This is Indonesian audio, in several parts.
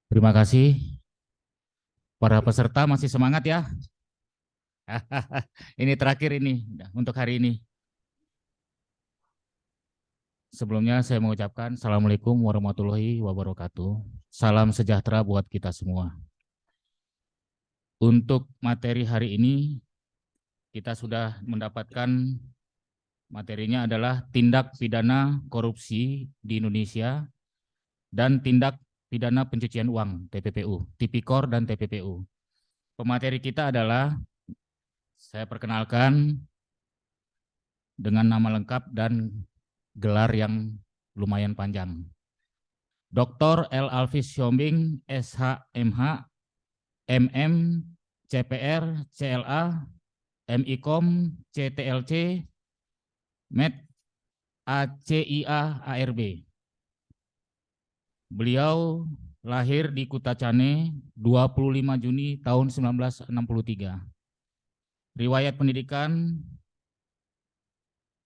Terima kasih. Para peserta masih semangat ya? Ini terakhir ini untuk hari ini. Sebelumnya saya mengucapkan Assalamualaikum warahmatullahi wabarakatuh. Salam sejahtera buat kita semua. Untuk materi hari ini kita sudah mendapatkan materinya adalah tindak pidana korupsi di Indonesia dan tindak pidana pencucian uang TPPU, Tipikor dan TPPU. Pemateri kita adalah, saya perkenalkan dengan nama lengkap dan gelar yang lumayan panjang. Dr. L. Alvis Siombing, SHMH, MM, CPR, CLA, MIKOM, CTLC, MED, ACIA, ARB. Beliau lahir di Kutacane 25 Juni tahun 1963. Riwayat pendidikan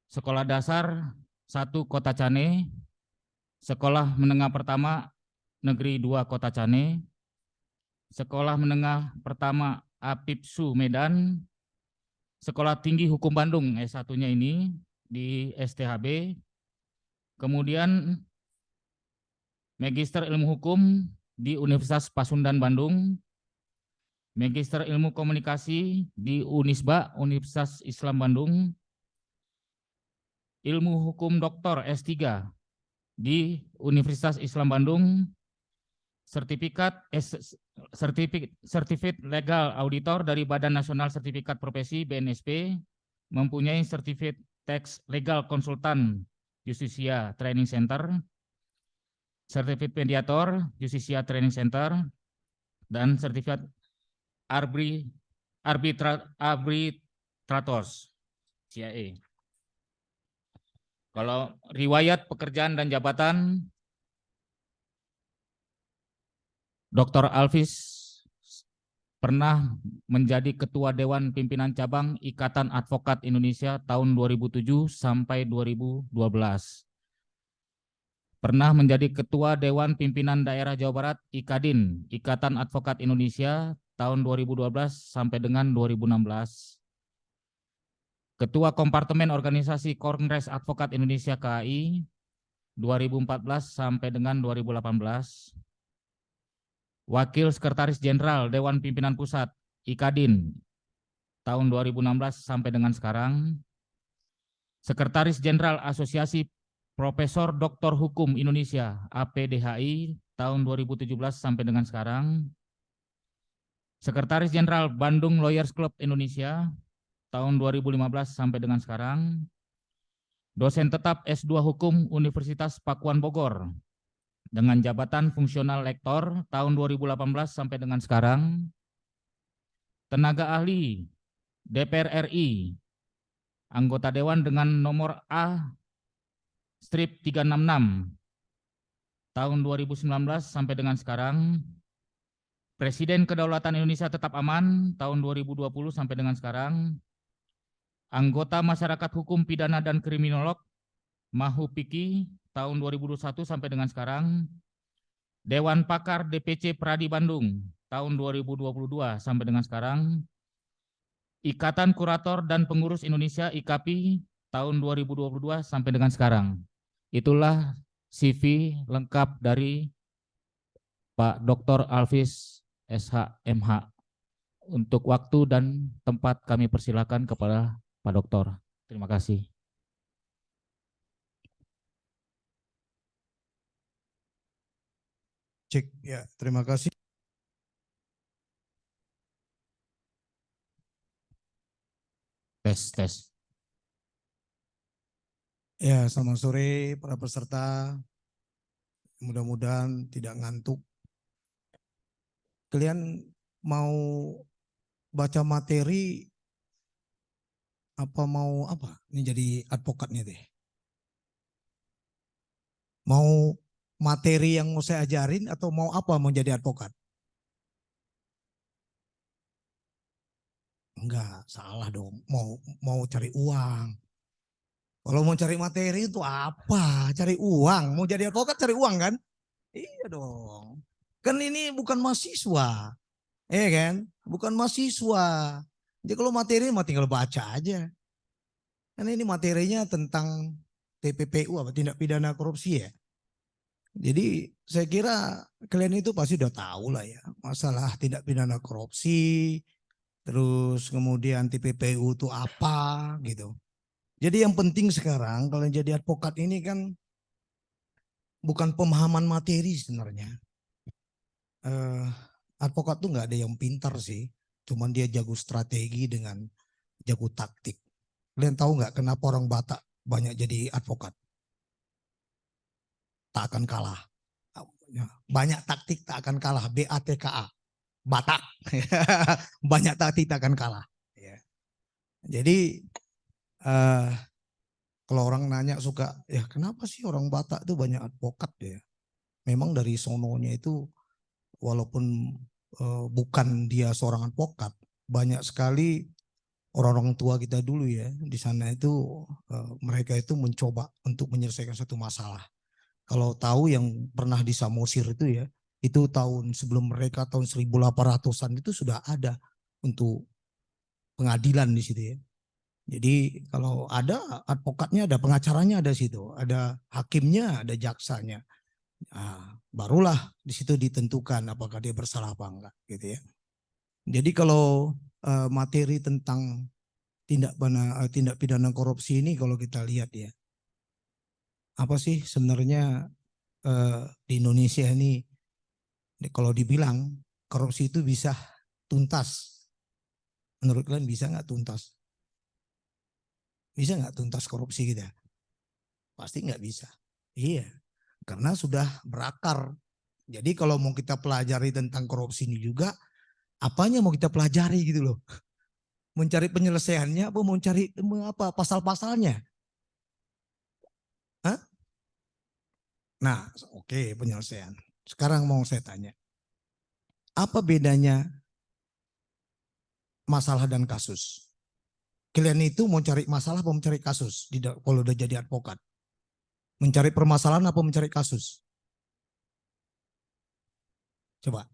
sekolah dasar 1 Kota Cane, sekolah menengah pertama Negeri 2 Kota Cane, sekolah menengah pertama Apipsu Medan, sekolah tinggi hukum Bandung S1-nya ini di STHB, kemudian Magister Ilmu Hukum di Universitas Pasundan Bandung, Magister Ilmu Komunikasi di Unisba, Universitas Islam Bandung, Ilmu Hukum Doktor S3 di Universitas Islam Bandung, sertifikat legal auditor dari Badan Nasional Sertifikat Profesi BNSP, mempunyai sertifikat tax legal konsultan Justisia Training Center, sertifikat mediator Justisia Training Center, dan sertifikat arbitrators CIA. Kalau riwayat pekerjaan dan jabatan, Dr. Alvis pernah menjadi Ketua Dewan Pimpinan Cabang Ikatan Advokat Indonesia tahun 2007 sampai 2012. Pernah menjadi Ketua Dewan Pimpinan Daerah Jawa Barat IKADIN, Ikatan Advokat Indonesia tahun 2012 sampai dengan 2016. Ketua Kompartemen Organisasi Kongres Advokat Indonesia KAI 2014 sampai dengan 2018. Wakil Sekretaris Jenderal Dewan Pimpinan Pusat IKADIN tahun 2016 sampai dengan sekarang. Sekretaris Jenderal Asosiasi Profesor Dr. Hukum Indonesia APDHI tahun 2017 sampai dengan sekarang. Sekretaris Jenderal Bandung Lawyers Club Indonesia tahun 2015 sampai dengan sekarang. Dosen tetap S2 Hukum Universitas Pakuan Bogor dengan jabatan fungsional lektor tahun 2018 sampai dengan sekarang. Tenaga ahli DPR RI, anggota dewan dengan nomor A-366 tahun 2019 sampai dengan sekarang. Presiden Kedaulatan Indonesia Tetap Aman tahun 2020 sampai dengan sekarang. Anggota Masyarakat Hukum Pidana dan Kriminolog Mahupiki tahun 2021 sampai dengan sekarang. Dewan Pakar DPC Pradi Bandung tahun 2022 sampai dengan sekarang. Ikatan Kurator dan Pengurus Indonesia IKAPI tahun 2022 sampai dengan sekarang. Itulah CV lengkap dari Pak Dr. Alvis SHMH. Untuk waktu dan tempat kami persilakan kepada Pak Doktor. Terima kasih. Cek ya, terima kasih. Tes. Ya, selamat sore para peserta. Mudah-mudahan tidak ngantuk. Kalian mau baca materi apa mau apa? Ini jadi advokatnya deh. Mau materi yang mau saya ajarin atau mau apa mau jadi advokat? Enggak, salah dong. Mau cari uang. Kalau mau cari materi itu apa? Cari uang. Mau jadi advokat cari uang kan? Iya dong. Kan ini bukan mahasiswa, kan? Bukan mahasiswa. Jadi kalau materi mah tinggal baca aja. Karena ini materinya tentang TPPU apa tindak pidana korupsi ya. Jadi saya kira kalian itu pasti udah tahu lah ya masalah tindak pidana korupsi, terus kemudian TPPU itu apa gitu. Jadi yang penting sekarang kalau jadi advokat ini kan bukan pemahaman materi sebenarnya. Advokat tuh nggak ada yang pintar sih, cuman dia jago strategi dengan jago taktik. Kalian tahu nggak kenapa orang Batak banyak jadi advokat? Tak akan kalah. Banyak taktik tak akan kalah. BATKA. Batak. Banyak taktik tak akan kalah. Jadi kalau orang nanya suka, ya kenapa sih orang Batak itu banyak advokat ya? Memang dari sononya itu walaupun bukan dia seorang advokat, banyak sekali orang-orang tua kita dulu ya di sana itu mereka itu mencoba untuk menyelesaikan satu masalah. Kalau tahu yang pernah di Samosir itu ya, itu tahun sebelum mereka tahun 1800-an itu sudah ada untuk pengadilan di situ ya. Jadi kalau ada advokatnya, ada pengacaranya ada situ, ada hakimnya, ada jaksanya. Nah, barulah di situ ditentukan apakah dia bersalah apa enggak gitu ya. Jadi kalau materi tentang tindak pidana korupsi ini kalau kita lihat ya, apa sih sebenarnya di Indonesia ini kalau dibilang korupsi itu bisa tuntas. Menurut kalian bisa nggak tuntas? Bisa nggak tuntas korupsi kita? Pasti nggak bisa. Iya, karena sudah berakar. Jadi kalau mau kita pelajari tentang korupsi ini juga, apanya mau kita pelajari gitu loh. Mencari penyelesaiannya apa mau cari apa pasal-pasalnya? Hah? Nah, oke, penyelesaian. Sekarang mau saya tanya, apa bedanya masalah dan kasus? Kalian itu mau cari masalah apa mencari kasus kalau udah jadi advokat? Mencari permasalahan apa mencari kasus? Coba,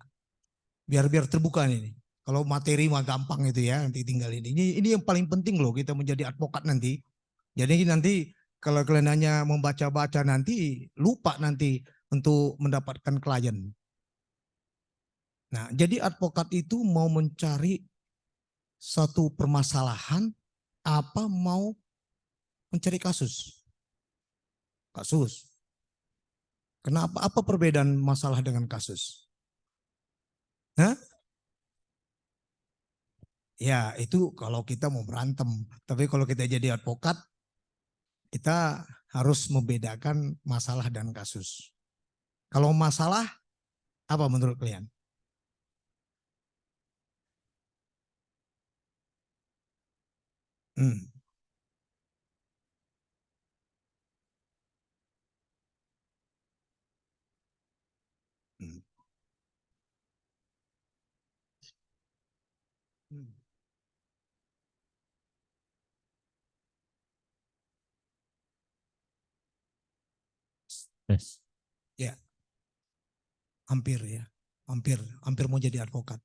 biar terbuka ini. Kalau materi mah gampang itu ya, nanti tinggal ini. Ini yang paling penting loh kita menjadi advokat nanti. Jadi nanti kalau kalian hanya membaca-baca nanti lupa nanti untuk mendapatkan klien. Nah, jadi advokat itu mau mencari satu permasalahan apa mau mencari kasus? Kasus. Kenapa? Apa perbedaan masalah dengan kasus? Hah? Ya itu kalau kita mau berantem. Tapi kalau kita jadi advokat, kita harus membedakan masalah dan kasus. Kalau masalah, apa menurut kalian? Hmm. Hmm. Hmm. Yes. Ya, hampir ya. Hampir, hampir mau jadi advokat.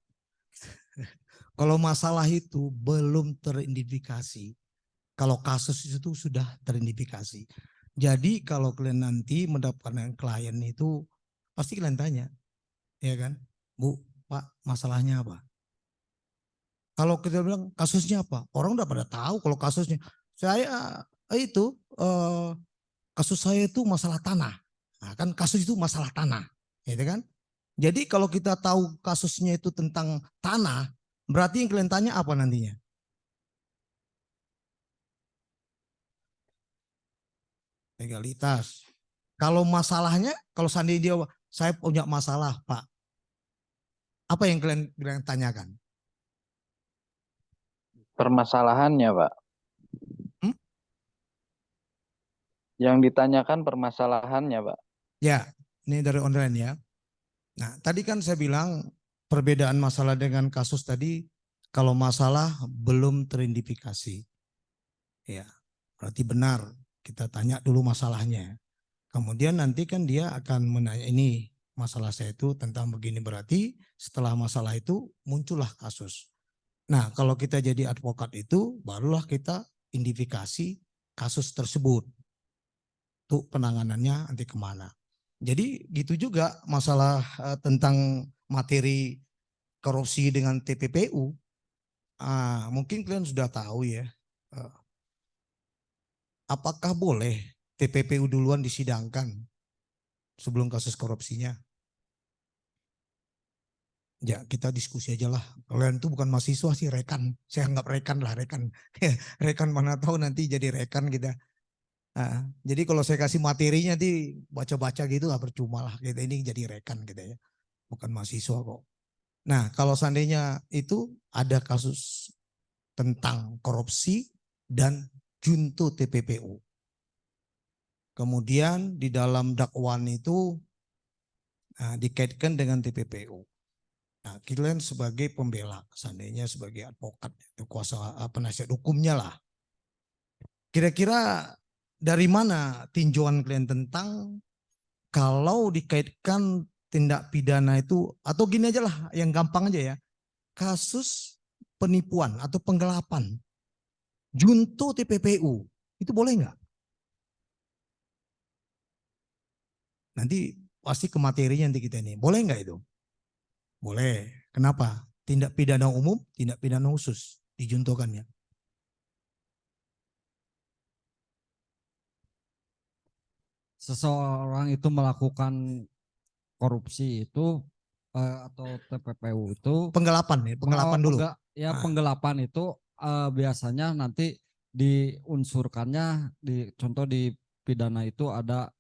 Kalau masalah itu belum teridentifikasi, kalau kasus itu sudah teridentifikasi. Jadi kalau kalian nanti mendapatkan klien itu pasti kalian tanya, ya kan, Bu, Pak, masalahnya apa? Kalau kita bilang kasusnya apa, orang udah pada tahu kalau kasusnya. Saya itu kasus saya itu masalah tanah. Nah, kan kasus itu masalah tanah, gitu kan? Jadi kalau kita tahu kasusnya itu tentang tanah, berarti yang kalian tanya apa nantinya? Legalitas. Kalau masalahnya, kalau seandainya dia, saya punya masalah, Pak. Apa yang kalian tanyakan? Permasalahannya, Pak. Hmm? Yang ditanyakan permasalahannya, Pak. Ya, ini dari online ya. Nah, tadi kan saya bilang perbedaan masalah dengan kasus tadi, kalau masalah belum teridentifikasi. Ya, berarti benar. Kita tanya dulu masalahnya. Kemudian nanti kan dia akan menanya ini masalah saya itu tentang begini, berarti setelah masalah itu muncullah kasus. Nah, kalau kita jadi advokat itu barulah kita identifikasi kasus tersebut. Tuh penanganannya nanti kemana. Jadi gitu juga masalah tentang materi korupsi dengan TPPU. Mungkin kalian sudah tahu ya, apakah boleh TPPU duluan disidangkan sebelum kasus korupsinya? Ya kita diskusi aja lah. Kalian itu bukan mahasiswa sih, rekan. Saya anggap rekan lah, rekan. Rekan mana tahu nanti jadi rekan kita. Jadi kalau saya kasih materinya nanti baca-baca gitu nggak percuma lah. Kita ini jadi rekan kita ya, bukan mahasiswa kok. Nah kalau seandainya itu ada kasus tentang korupsi dan junto TPPU. Kemudian di dalam dakwaan itu dikaitkan dengan TPPU. Nah, kalian sebagai pembela, seandainya sebagai advokat, kuasa penasihat hukumnya lah. Kira-kira dari mana tinjauan kalian tentang kalau dikaitkan tindak pidana itu, atau gini aja lah, yang gampang aja ya, kasus penipuan atau penggelapan, junto TPPU, itu boleh nggak? Nanti pasti ke materinya nanti kita ini, boleh nggak itu? Boleh. Kenapa? Tindak pidana umum, tindak pidana khusus dijuntokannya. Seseorang itu melakukan korupsi itu atau TPPU itu Penggelapan ya, penggelapan dulu. Penggelapan itu biasanya nanti diunsurkannya contoh di pidana itu ada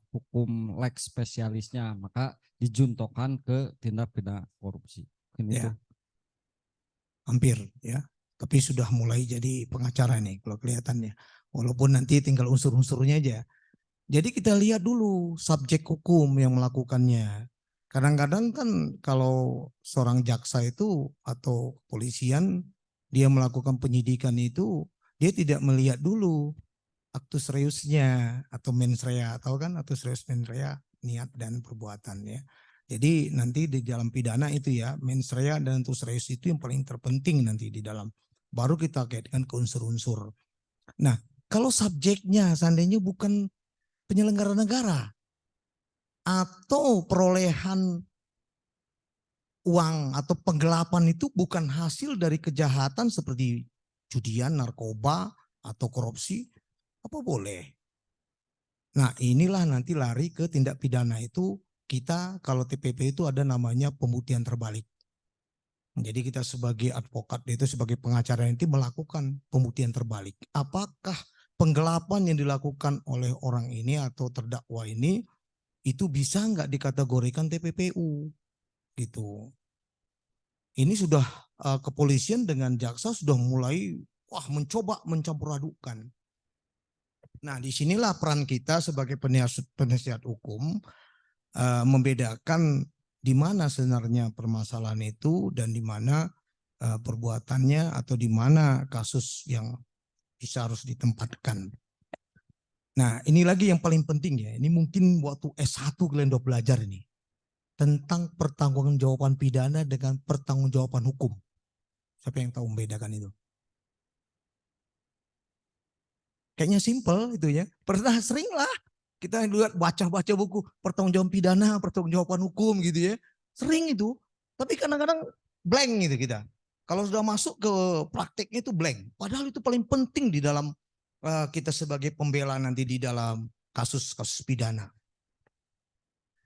hukum lex spesialisnya, maka dijuntokan ke tindak pidana korupsi. Ya. Hampir ya. Tapi sudah mulai jadi pengacara nih kalau kelihatannya. Walaupun nanti tinggal unsur-unsurnya aja. Jadi kita lihat dulu subjek hukum yang melakukannya. Kadang-kadang kan kalau seorang jaksa itu atau polisian dia melakukan penyidikan itu dia tidak melihat dulu actus reusnya atau mens rea, tahu kan actus reus mens rea, niat dan perbuatan ya. Jadi nanti di dalam pidana itu ya mens rea dan actus reus itu yang paling terpenting nanti di dalam. Baru kita kaitkan ke unsur-unsur. Nah kalau subjeknya seandainya bukan penyelenggara negara atau perolehan uang atau penggelapan itu bukan hasil dari kejahatan seperti judian, narkoba atau korupsi, apa boleh? Nah inilah nanti lari ke tindak pidana itu kita kalau TPP itu ada namanya pembuktian terbalik. Jadi kita sebagai advokat itu sebagai pengacara itu melakukan pembuktian terbalik. Apakah penggelapan yang dilakukan oleh orang ini atau terdakwa ini itu bisa nggak dikategorikan TPPU gitu. Ini sudah kepolisian dengan jaksa sudah mulai mencoba mencampur adukkan. Nah disinilah peran kita sebagai penasihat hukum membedakan di mana sebenarnya permasalahan itu dan di mana perbuatannya atau di mana kasus yang bisa harus ditempatkan. Nah ini lagi yang paling penting ya, ini mungkin waktu S1 kalian udah belajar ini. Tentang pertanggungjawaban pidana dengan pertanggungjawaban hukum. Siapa yang tahu membedakan itu? Kayaknya simpel itu ya. Pernah sering lah kita lihat baca-baca buku pertanggungjawaban pidana, pertanggungjawaban hukum gitu ya. Sering itu. Tapi kadang-kadang blank gitu kita. Kalau sudah masuk ke prakteknya itu blank. Padahal itu paling penting di dalam kita sebagai pembela nanti di dalam kasus-kasus pidana.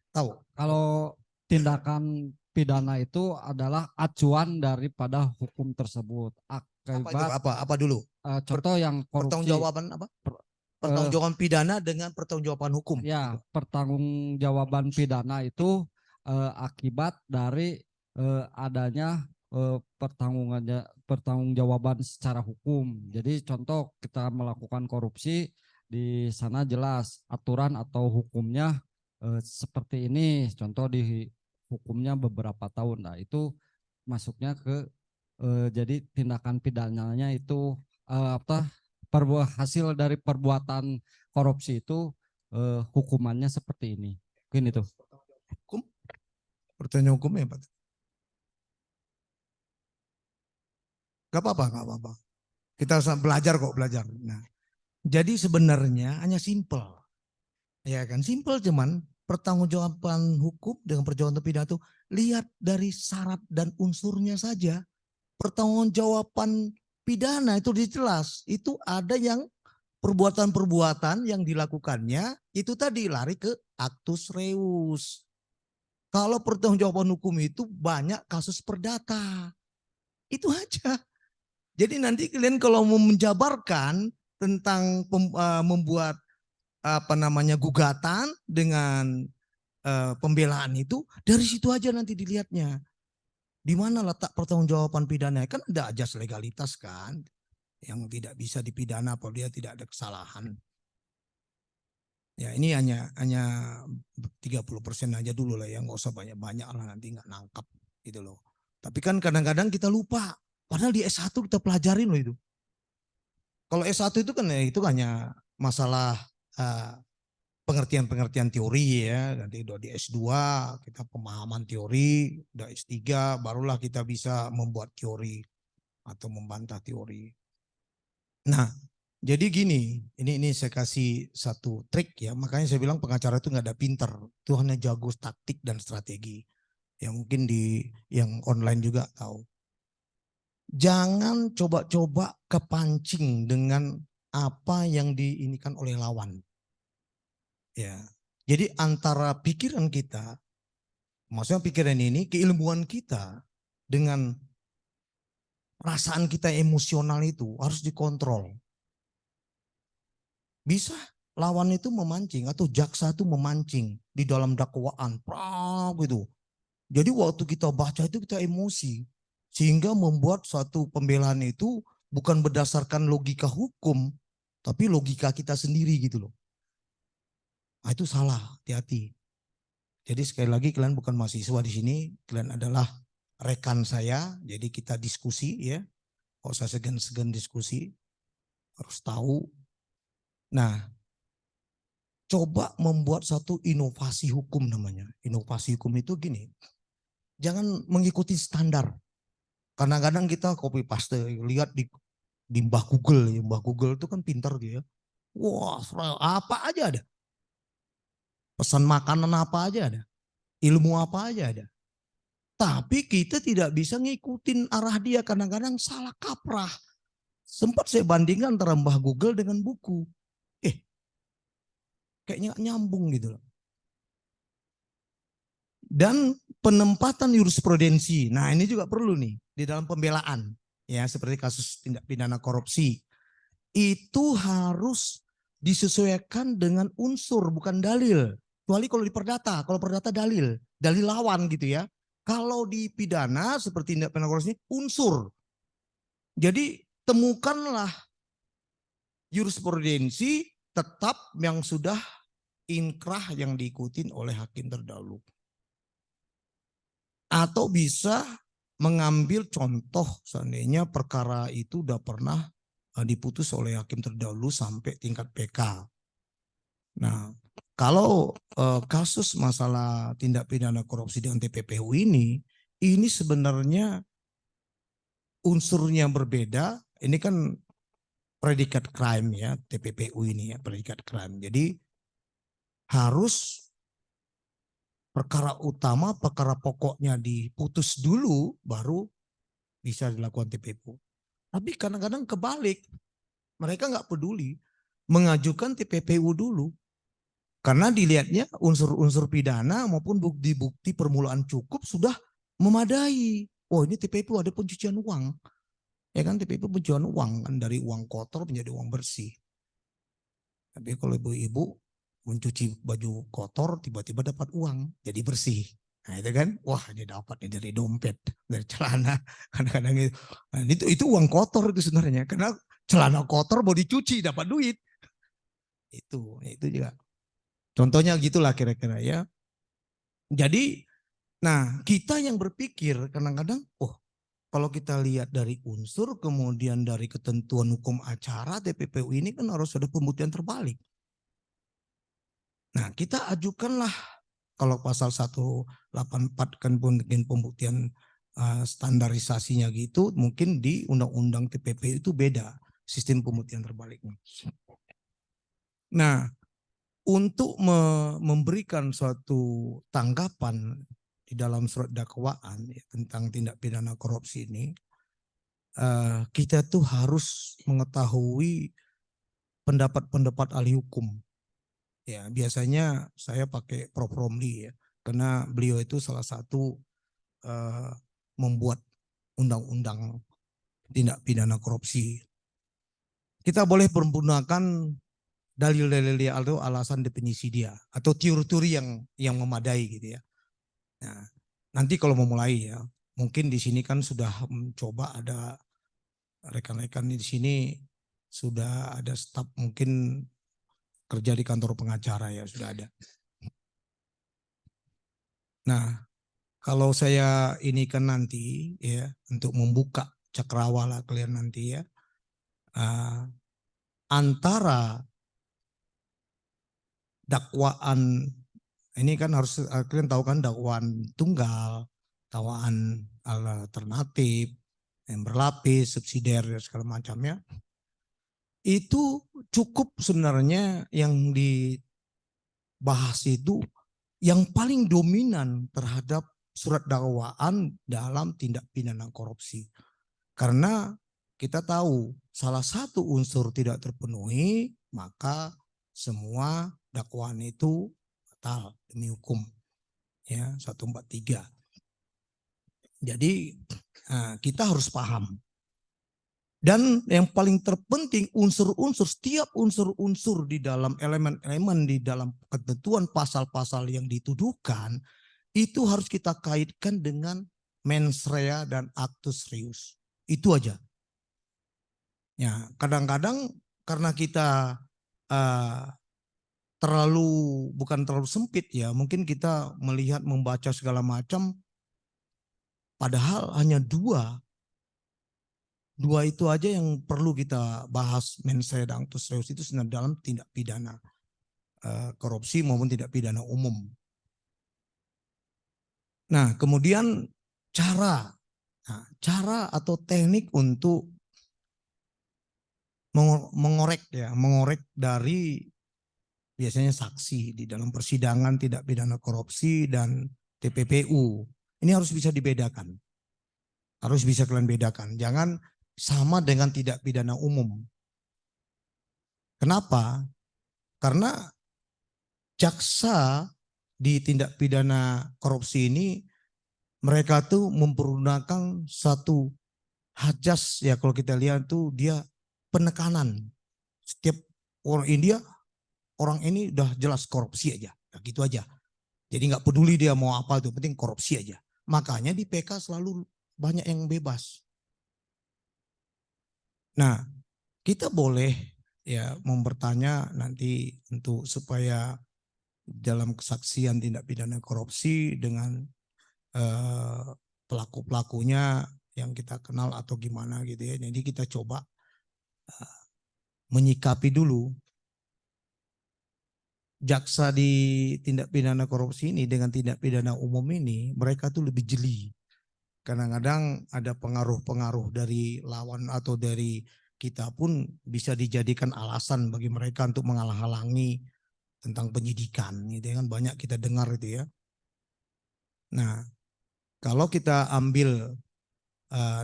Tahu? Kalau tindakan pidana itu adalah acuan daripada hukum tersebut. Apa dulu? Contoh yang korupsi. Pertanggungjawaban apa? Pertanggungjawaban pidana dengan pertanggungjawaban hukum. Ya, pertanggungjawaban pidana itu akibat dari adanya pertanggungjawaban secara hukum. Jadi contoh kita melakukan korupsi, di sana jelas aturan atau hukumnya seperti ini. Contoh di hukumnya beberapa tahun. Nah itu masuknya ke jadi tindakan pidananya itu hasil dari perbuatan korupsi itu hukumannya seperti ini. Mungkin itu. Pertanyaan hukumnya Pak. Gak apa-apa, gak apa-apa. Kita belajar kok, belajar. Nah, jadi sebenarnya hanya simpel. Ya kan, simpel cuman pertanggungjawaban hukum dengan perbuatan pidana itu lihat dari syarat dan unsurnya saja. Pertanggungjawaban pidana itu jelas, itu ada yang perbuatan-perbuatan yang dilakukannya itu tadi lari ke actus reus. Kalau pertanggungjawaban hukum itu banyak kasus perdata. Itu aja. Jadi nanti kalian kalau mau menjabarkan tentang membuat gugatan dengan pembelaan itu dari situ aja nanti dilihatnya. Di mana letak pertanggungjawaban pidana? Kan ada ajas legalitas kan yang tidak bisa dipidana apabila dia tidak ada kesalahan. Ya ini hanya 30% aja dulu lah ya, nggak usah banyak-banyak lah nanti nggak nangkap gitu loh. Tapi kan kadang-kadang kita lupa, padahal di S1 kita pelajarin loh itu. Kalau S1 itu kan ya, itu hanya masalah pengertian-pengertian teori ya, nanti udah di S2 kita pemahaman teori, udah S3 barulah kita bisa membuat teori atau membantah teori. Nah, jadi gini, ini saya kasih satu trik ya, makanya saya bilang pengacara itu nggak ada pinter, itu hanya jago taktik dan strategi. Ya mungkin yang online juga tahu. Jangan coba-coba kepancing dengan apa yang diinikan oleh lawan. Ya, jadi antara pikiran kita, maksudnya pikiran ini, keilmuan kita dengan perasaan kita emosional itu harus dikontrol. Bisa lawan itu memancing atau jaksa itu memancing di dalam dakwaan, gitu. Jadi waktu kita baca itu kita emosi, sehingga membuat suatu pembelaan itu bukan berdasarkan logika hukum, tapi logika kita sendiri gitu loh. Nah, itu salah, hati-hati. Jadi sekali lagi kalian bukan mahasiswa di sini, kalian adalah rekan saya, jadi kita diskusi ya. Kalau saya segan-segan diskusi, harus tahu. Nah, coba membuat satu inovasi hukum namanya. Inovasi hukum itu gini, jangan mengikuti standar. Kadang-kadang kita copy paste, lihat di Mbah Google, ya. Mbah Google itu kan pintar dia. Wah, apa aja ada. Pesan makanan apa aja ada. Ilmu apa aja ada. Tapi kita tidak bisa ngikutin arah dia, kadang-kadang salah kaprah. Sempat saya bandingkan antara Mbah Google dengan buku. Kayaknya gak nyambung gitu loh. Dan penempatan jurisprudensi. Nah, ini juga perlu nih di dalam pembelaan. Ya, seperti kasus tindak pidana korupsi. Itu harus disesuaikan dengan unsur bukan dalil. Kecuali kalau di perdata, kalau perdata dalil lawan gitu ya. Kalau di pidana seperti tindak pidana korupsi unsur. Jadi temukanlah jurisprudensi tetap yang sudah inkrah yang diikutin oleh hakim terdahulu. Atau bisa mengambil contoh seandainya perkara itu udah pernah diputus oleh hakim terdahulu sampai tingkat PK. Nah, kalau kasus masalah tindak pidana korupsi dengan TPPU ini sebenarnya unsurnya berbeda. Ini kan predikat crime ya, TPPU ini ya, predikat crime. Jadi harus perkara utama, perkara pokoknya diputus dulu, baru bisa dilakukan TPPU. Tapi kadang-kadang kebalik, mereka nggak peduli mengajukan TPPU dulu, karena dilihatnya unsur-unsur pidana maupun bukti-bukti permulaan cukup sudah memadai. Oh ini TPPU ada pencucian uang, ya kan, TPPU pencucian uang kan, dari uang kotor menjadi uang bersih. Tapi kalau ibu-ibu mencuci baju kotor tiba-tiba dapat uang jadi bersih, nah itu kan, wah dia dapat nih dari dompet, dari celana, kadang-kadang itu. Nah, itu uang kotor itu sebenarnya, karena celana kotor mau dicuci dapat duit. Itu juga contohnya gitulah kira-kira ya. Jadi nah kita yang berpikir kadang-kadang, oh kalau kita lihat dari unsur kemudian dari ketentuan hukum acara, TPPU ini kan harus ada pembuktian terbalik. Nah, kita ajukanlah Kalau pasal 184 kan mungkin pembuktian standarisasinya gitu, mungkin di undang-undang TPP itu beda sistem pembuktian terbaliknya. Nah, untuk memberikan suatu tanggapan di dalam surat dakwaan ya, tentang tindak pidana korupsi ini, kita tuh harus mengetahui pendapat-pendapat ahli hukum. Ya, biasanya saya pakai Prof. Romli ya, karena beliau itu salah satu membuat undang-undang tindak pidana korupsi. Kita boleh menggunakan dalil-dalil dia atau alasan definisi dia atau teori-teori yang memadai gitu ya. Nah, nanti kalau mau mulai ya, mungkin di sini kan sudah mencoba, ada rekan-rekan di sini sudah ada staf mungkin kerja di kantor pengacara ya, sudah ada. Nah, kalau saya ini kan nanti ya untuk membuka cakrawala kalian nanti ya, antara dakwaan ini kan harus kalian tahu kan, dakwaan tunggal, dakwaan alternatif, yang berlapis, subsidiar dan segala macamnya. Itu cukup sebenarnya yang dibahas itu yang paling dominan terhadap surat dakwaan dalam tindak pidana korupsi. Karena kita tahu salah satu unsur tidak terpenuhi, maka semua dakwaan itu batal demi hukum. Ya, 143. Jadi kita harus paham. Dan yang paling terpenting setiap unsur-unsur di dalam elemen-elemen di dalam ketentuan pasal-pasal yang dituduhkan itu harus kita kaitkan dengan mens rea dan actus reus. Itu aja. Ya, kadang-kadang karena kita bukan terlalu sempit ya, mungkin kita melihat membaca segala macam, padahal hanya dua itu aja yang perlu kita bahas, mens rea dan actus reus itu sebenarnya dalam tindak pidana korupsi maupun tindak pidana umum. Nah, kemudian cara atau teknik untuk mengorek dari biasanya saksi di dalam persidangan tindak pidana korupsi dan TPPU. Ini harus bisa dibedakan. Harus bisa kalian bedakan. Jangan sama dengan tindak pidana umum. Kenapa? Karena jaksa di tindak pidana korupsi ini mereka tuh mempergunakan satu hajas ya, kalau kita lihat tuh dia penekanan. Setiap orang ini udah jelas korupsi aja, nah, gitu aja. Jadi nggak peduli dia mau apa, itu penting korupsi aja. Makanya di PK selalu banyak yang bebas. Nah, kita boleh ya bertanya nanti untuk supaya dalam kesaksian tindak pidana korupsi dengan pelaku-pelakunya yang kita kenal atau gimana gitu ya. Jadi kita coba menyikapi dulu jaksa di tindak pidana korupsi ini dengan tindak pidana umum ini, mereka tuh lebih jeli. Kadang-kadang ada pengaruh-pengaruh dari lawan atau dari kita pun bisa dijadikan alasan bagi mereka untuk menghalang-halangi tentang penyidikan gitu kan, banyak kita dengar itu ya. Nah, kalau kita ambil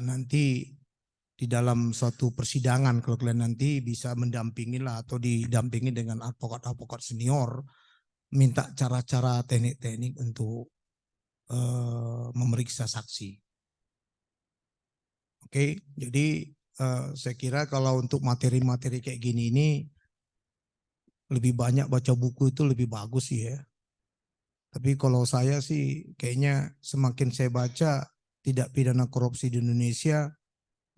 nanti di dalam suatu persidangan, kalau kalian nanti bisa mendampingi lah atau didampingi dengan advokat-advokat senior, minta cara-cara teknik-teknik untuk memeriksa saksi. Oke, jadi saya kira kalau untuk materi-materi kayak gini ini lebih banyak baca buku itu lebih bagus sih ya. Tapi kalau saya sih kayaknya semakin saya baca tindak pidana korupsi di Indonesia,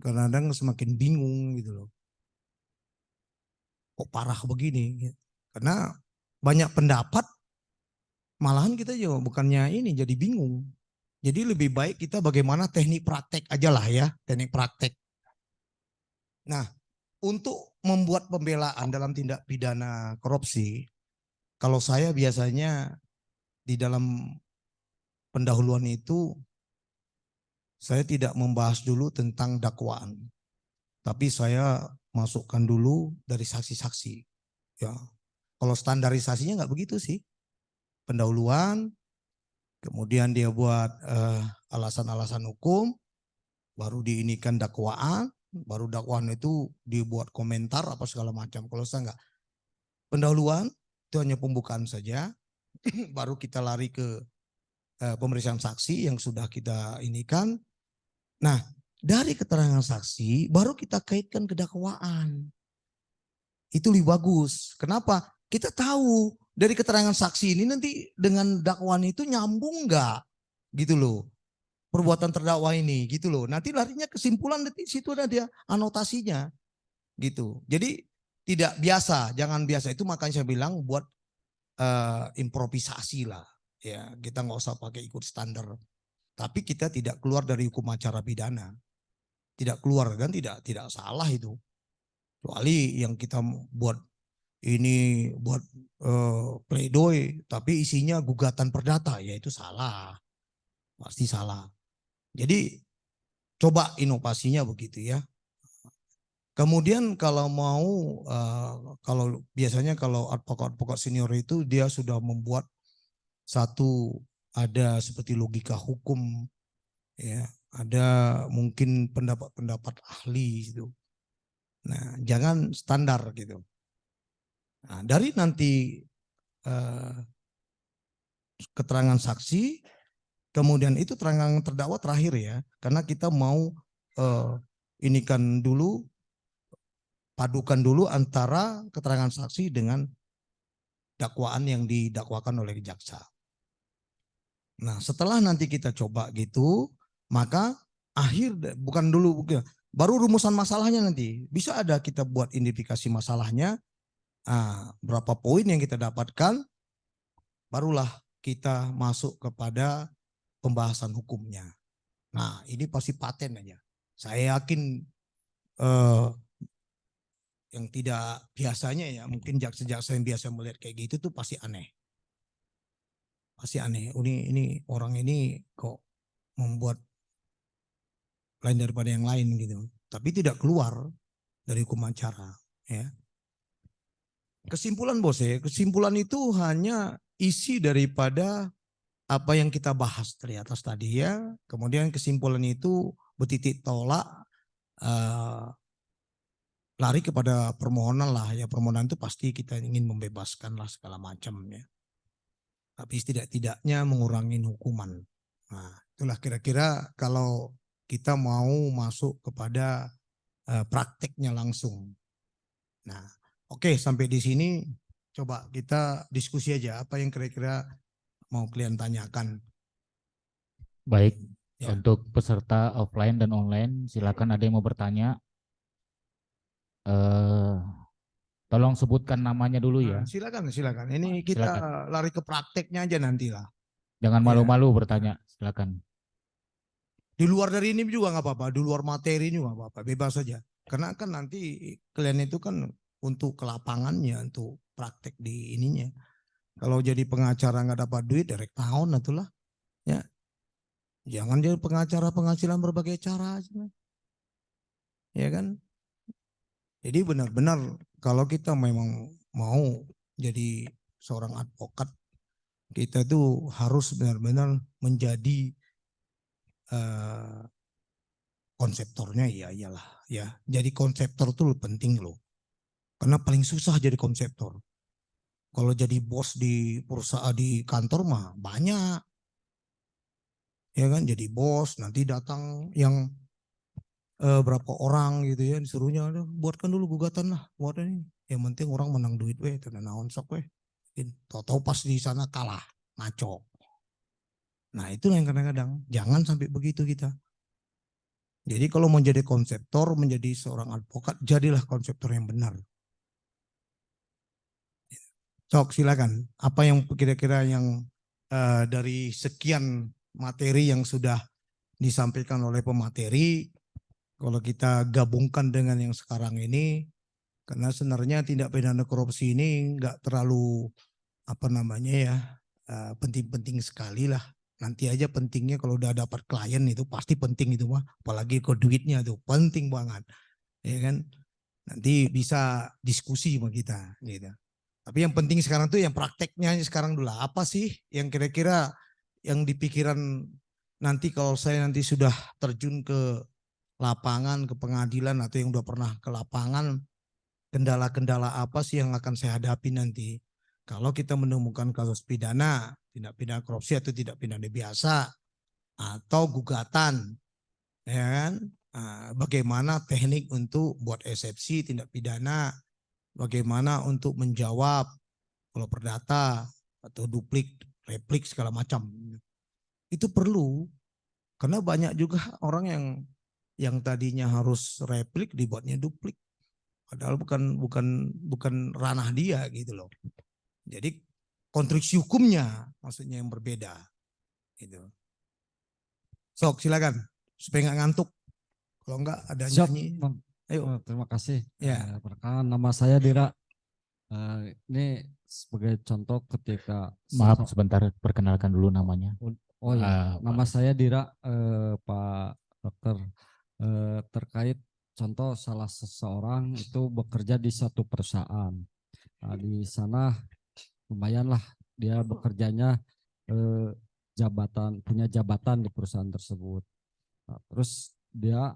kadang-kadang semakin bingung gitu loh. Kok parah begini? Karena banyak pendapat, malahan kita juga bukannya ini jadi bingung. Jadi lebih baik kita bagaimana teknik praktek aja lah ya, teknik praktek. Nah, untuk membuat pembelaan dalam tindak pidana korupsi, kalau saya biasanya di dalam pendahuluan itu saya tidak membahas dulu tentang dakwaan, tapi saya masukkan dulu dari saksi-saksi. Ya, kalau standarisasinya nggak begitu sih. Pendahuluan, kemudian dia buat alasan-alasan hukum, baru diinikan dakwaan, baru dakwaan itu dibuat komentar apa segala macam. Kalau saya nggak, pendahuluan itu hanya pembukaan saja, baru kita lari ke pemeriksaan saksi yang sudah kita inikan. Nah, dari keterangan saksi baru kita kaitkan ke dakwaan. Itu lebih bagus. Kenapa? Kita tahu dari keterangan saksi ini nanti dengan dakwaan itu nyambung nggak, gitu loh. Perbuatan terdakwa ini, gitu loh. Nanti larinya kesimpulan, di situ ada dia anotasinya, gitu. Jadi tidak biasa, jangan biasa. Itu makanya saya bilang buat improvisasi lah. Ya, kita nggak usah pakai ikut standar. Tapi kita tidak keluar dari hukum acara pidana. Tidak keluar kan, tidak salah itu. Kecuali yang kita buat ini buat pledoi, tapi isinya gugatan perdata, ya itu salah. Pasti salah. Jadi coba inovasinya begitu ya. Kemudian kalau mau, kalau biasanya kalau advokat senior itu dia sudah membuat satu, ada seperti logika hukum, ya, ada mungkin pendapat-pendapat ahli gitu. Nah, jangan standar gitu. Nah, dari nanti keterangan saksi, kemudian itu keterangan terdakwa terakhir ya, karena kita mau inikan dulu, padukan dulu antara keterangan saksi dengan dakwaan yang didakwakan oleh jaksa. Nah, setelah nanti kita coba gitu, maka bukan dulu, baru rumusan masalahnya nanti. Bisa ada kita buat identifikasi masalahnya, berapa poin yang kita dapatkan, barulah kita masuk kepada pembahasan hukumnya. Nah, ini pasti paten aja. Saya yakin yang tidak biasanya ya, mungkin jaksa-jaksa yang biasa melihat kayak gitu tuh pasti aneh. Pasti aneh. Ini orang ini kok membuat lain daripada yang lain gitu. Tapi tidak keluar dari hukum acara. Ya. Kesimpulan bos ya, kesimpulan itu hanya isi daripada apa yang kita bahas dari atas tadi ya. Kemudian kesimpulan itu bertitik tolak lari kepada permohonan lah ya. Permohonan itu pasti kita ingin membebaskan lah segala macam ya. Tapi tidak-tidaknya mengurangi hukuman. Nah, itulah kira-kira kalau kita mau masuk kepada prakteknya langsung. Nah, oke, sampai di sini coba kita diskusi aja apa yang kira-kira mau kalian tanyakan. Baik, Ya. untuk peserta offline dan online, silakan ada yang mau bertanya. Tolong sebutkan namanya dulu ya. Silakan. Ini kita Silakan. lari ke prakteknya aja nanti lah. Jangan Ya. malu-malu bertanya, silakan. Di luar dari ini juga nggak apa-apa, di luar materi juga nggak apa-apa, bebas saja. Karena kan nanti kalian itu kan untuk ke lapangannya, untuk praktek di ininya. Kalau jadi pengacara nggak dapat duit, direct tahun itulah. Ya, jangan jadi pengacara penghasilan berbagai cara aja. Ya kan? Jadi benar-benar kalau kita memang mau jadi seorang advokat, kita itu harus benar-benar menjadi konseptornya, ya iyalah ya. Jadi konseptor itu penting loh. Karena paling susah jadi konseptor. Kalau jadi bos di perusahaan di kantor mah banyak. Ya kan, jadi bos nanti datang yang berapa orang gitu ya, disuruhnya buatkan dulu gugatan lah, buat ini. Yang penting orang menang duit weh, tenan naon sok weh. Tahu-tahu pas di sana kalah, ngaco. Nah, itu yang kadang-kadang jangan sampai begitu kita. Jadi kalau mau jadi konseptor, menjadi seorang advokat, jadilah konseptor yang benar. Sok silakan. Apa yang kira-kira yang dari sekian materi yang sudah disampaikan oleh pemateri, kalau kita gabungkan dengan yang sekarang ini, karena sebenarnya tindak pidana korupsi ini nggak terlalu apa namanya ya, penting-penting sekali lah. Nanti aja pentingnya kalau udah dapat klien itu pasti penting itu mah, apalagi ke duitnya tuh penting banget, ya kan? Nanti bisa diskusi sama kita, gitu. Tapi yang penting sekarang tuh yang prakteknya sekarang dulu. Apa sih yang kira-kira yang di pikiran nanti kalau saya nanti sudah terjun ke lapangan, ke pengadilan atau yang udah pernah ke lapangan, kendala-kendala apa sih yang akan saya hadapi nanti? Kalau kita menemukan kasus pidana, tindak pidana korupsi atau tindak pidana biasa, atau gugatan, ya kan? Bagaimana teknik untuk buat eksepsi tindak pidana, bagaimana untuk menjawab kalau perdata atau duplik, replik segala macam. Itu perlu, karena banyak juga orang yang tadinya harus replik dibuatnya duplik. Padahal bukan ranah dia gitu loh. Jadi konstruksi hukumnya maksudnya yang berbeda gitu. Sok silakan supaya nggak ngantuk. Kalau enggak ada Siap, nyanyi. Bang. Ayo. Terima kasih. Ya. Perkenalkan, nama saya Dira. Ini sebagai contoh ketika Maaf sebentar, perkenalkan dulu namanya. Oh ya, nama Pak. saya Dira, Pak Dokter. Terkait contoh salah seseorang itu bekerja di satu perusahaan. Nah, di sana lumayanlah dia bekerjanya punya jabatan di perusahaan tersebut. Nah, terus dia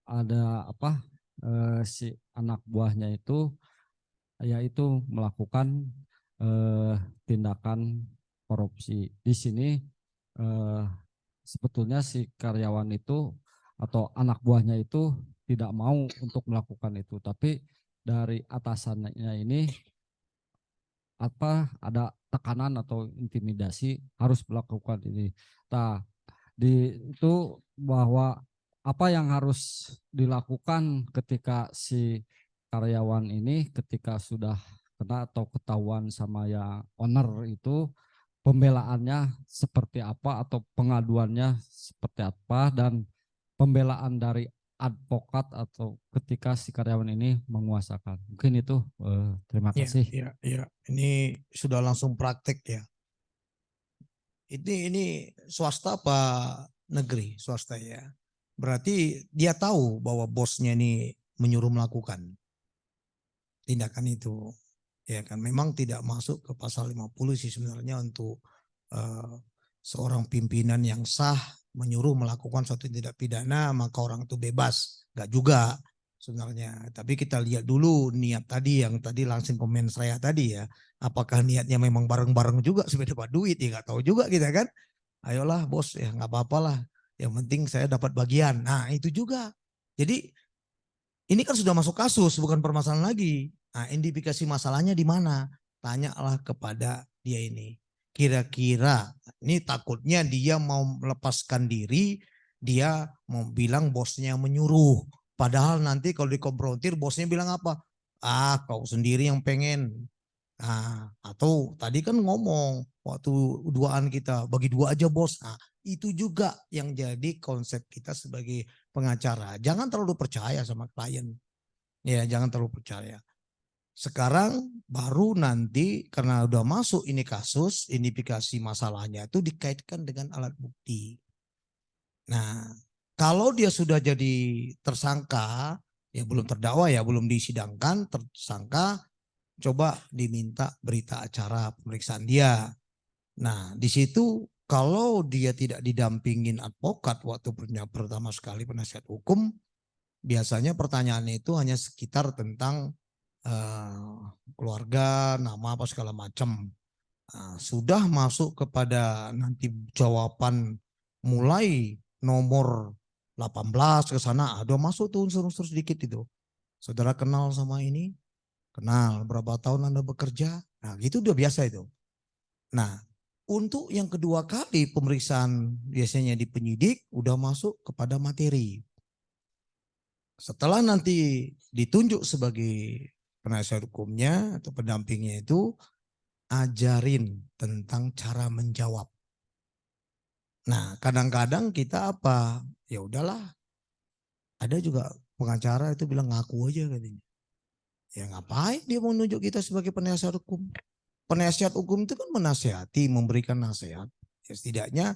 ada si anak buahnya itu yaitu melakukan tindakan korupsi. Di sini sebetulnya si karyawan itu atau anak buahnya itu tidak mau untuk melakukan itu, tapi dari atasannya ini ada tekanan atau intimidasi harus melakukan ini. Nah, itu bahwa apa yang harus dilakukan ketika si karyawan ini ketika sudah kena atau ketahuan sama yang owner itu, pembelaannya seperti apa atau pengaduannya seperti apa, dan pembelaan dari advokat atau ketika si karyawan ini menguasakan. Mungkin itu, terima kasih. Ya. Ini sudah langsung praktek ya. Ini swasta apa negeri? Swasta ya. Berarti dia tahu bahwa bosnya ini menyuruh melakukan tindakan itu. Ya kan, memang tidak masuk ke pasal 50 sih sebenarnya untuk seorang pimpinan yang sah menyuruh melakukan suatu tindak pidana maka orang itu bebas. Enggak juga sebenarnya. Tapi kita lihat dulu niat tadi yang tadi langsung komen saya tadi ya. Apakah niatnya memang bareng-bareng juga supaya dapat duit? Ya nggak tahu juga kita kan. Ayolah bos, ya nggak apa-apa lah. Yang penting saya dapat bagian. Nah itu juga. Jadi ini kan sudah masuk kasus, bukan permasalahan lagi. Nah, indikasi masalahnya di mana? Tanyalah kepada dia ini. Kira-kira ini takutnya dia mau melepaskan diri, dia mau bilang bosnya yang menyuruh. Padahal nanti kalau dikonfrontir bosnya bilang apa? Ah, kau sendiri yang pengen. Nah, atau tadi kan ngomong waktu duaan kita bagi dua aja bos. Nah, itu juga yang jadi konsep kita sebagai pengacara. Jangan terlalu percaya sama klien. Ya, jangan terlalu percaya. Sekarang baru nanti karena udah masuk ini kasus, indikasi masalahnya itu dikaitkan dengan alat bukti. Nah, kalau dia sudah jadi tersangka, ya belum terdakwa ya, belum disidangkan, tersangka, coba diminta berita acara pemeriksaan dia. Nah, di situ kalau dia tidak didampingin advokat waktu pertama sekali penasihat hukum, biasanya pertanyaannya itu hanya sekitar tentang keluarga, nama apa segala macam. Nah, sudah masuk kepada nanti jawaban mulai nomor 18 ke sana, ada masuk tuh unsur-unsur sedikit itu. Saudara kenal sama ini? Kenal. Berapa tahun Anda bekerja? Nah, gitu udah biasa itu. Nah, untuk yang kedua kali pemeriksaan biasanya di penyidik udah masuk kepada materi. Setelah nanti ditunjuk sebagai penasihat hukumnya atau pendampingnya itu, ajarin tentang cara menjawab. Nah, kadang-kadang kita apa? Ya udahlah. Ada juga pengacara itu bilang ngaku aja katanya. Ya ngapain dia mau nunjuk kita sebagai penasihat hukum? penasihat hukum itu kan menasihati, memberikan nasihat. Ya, setidaknya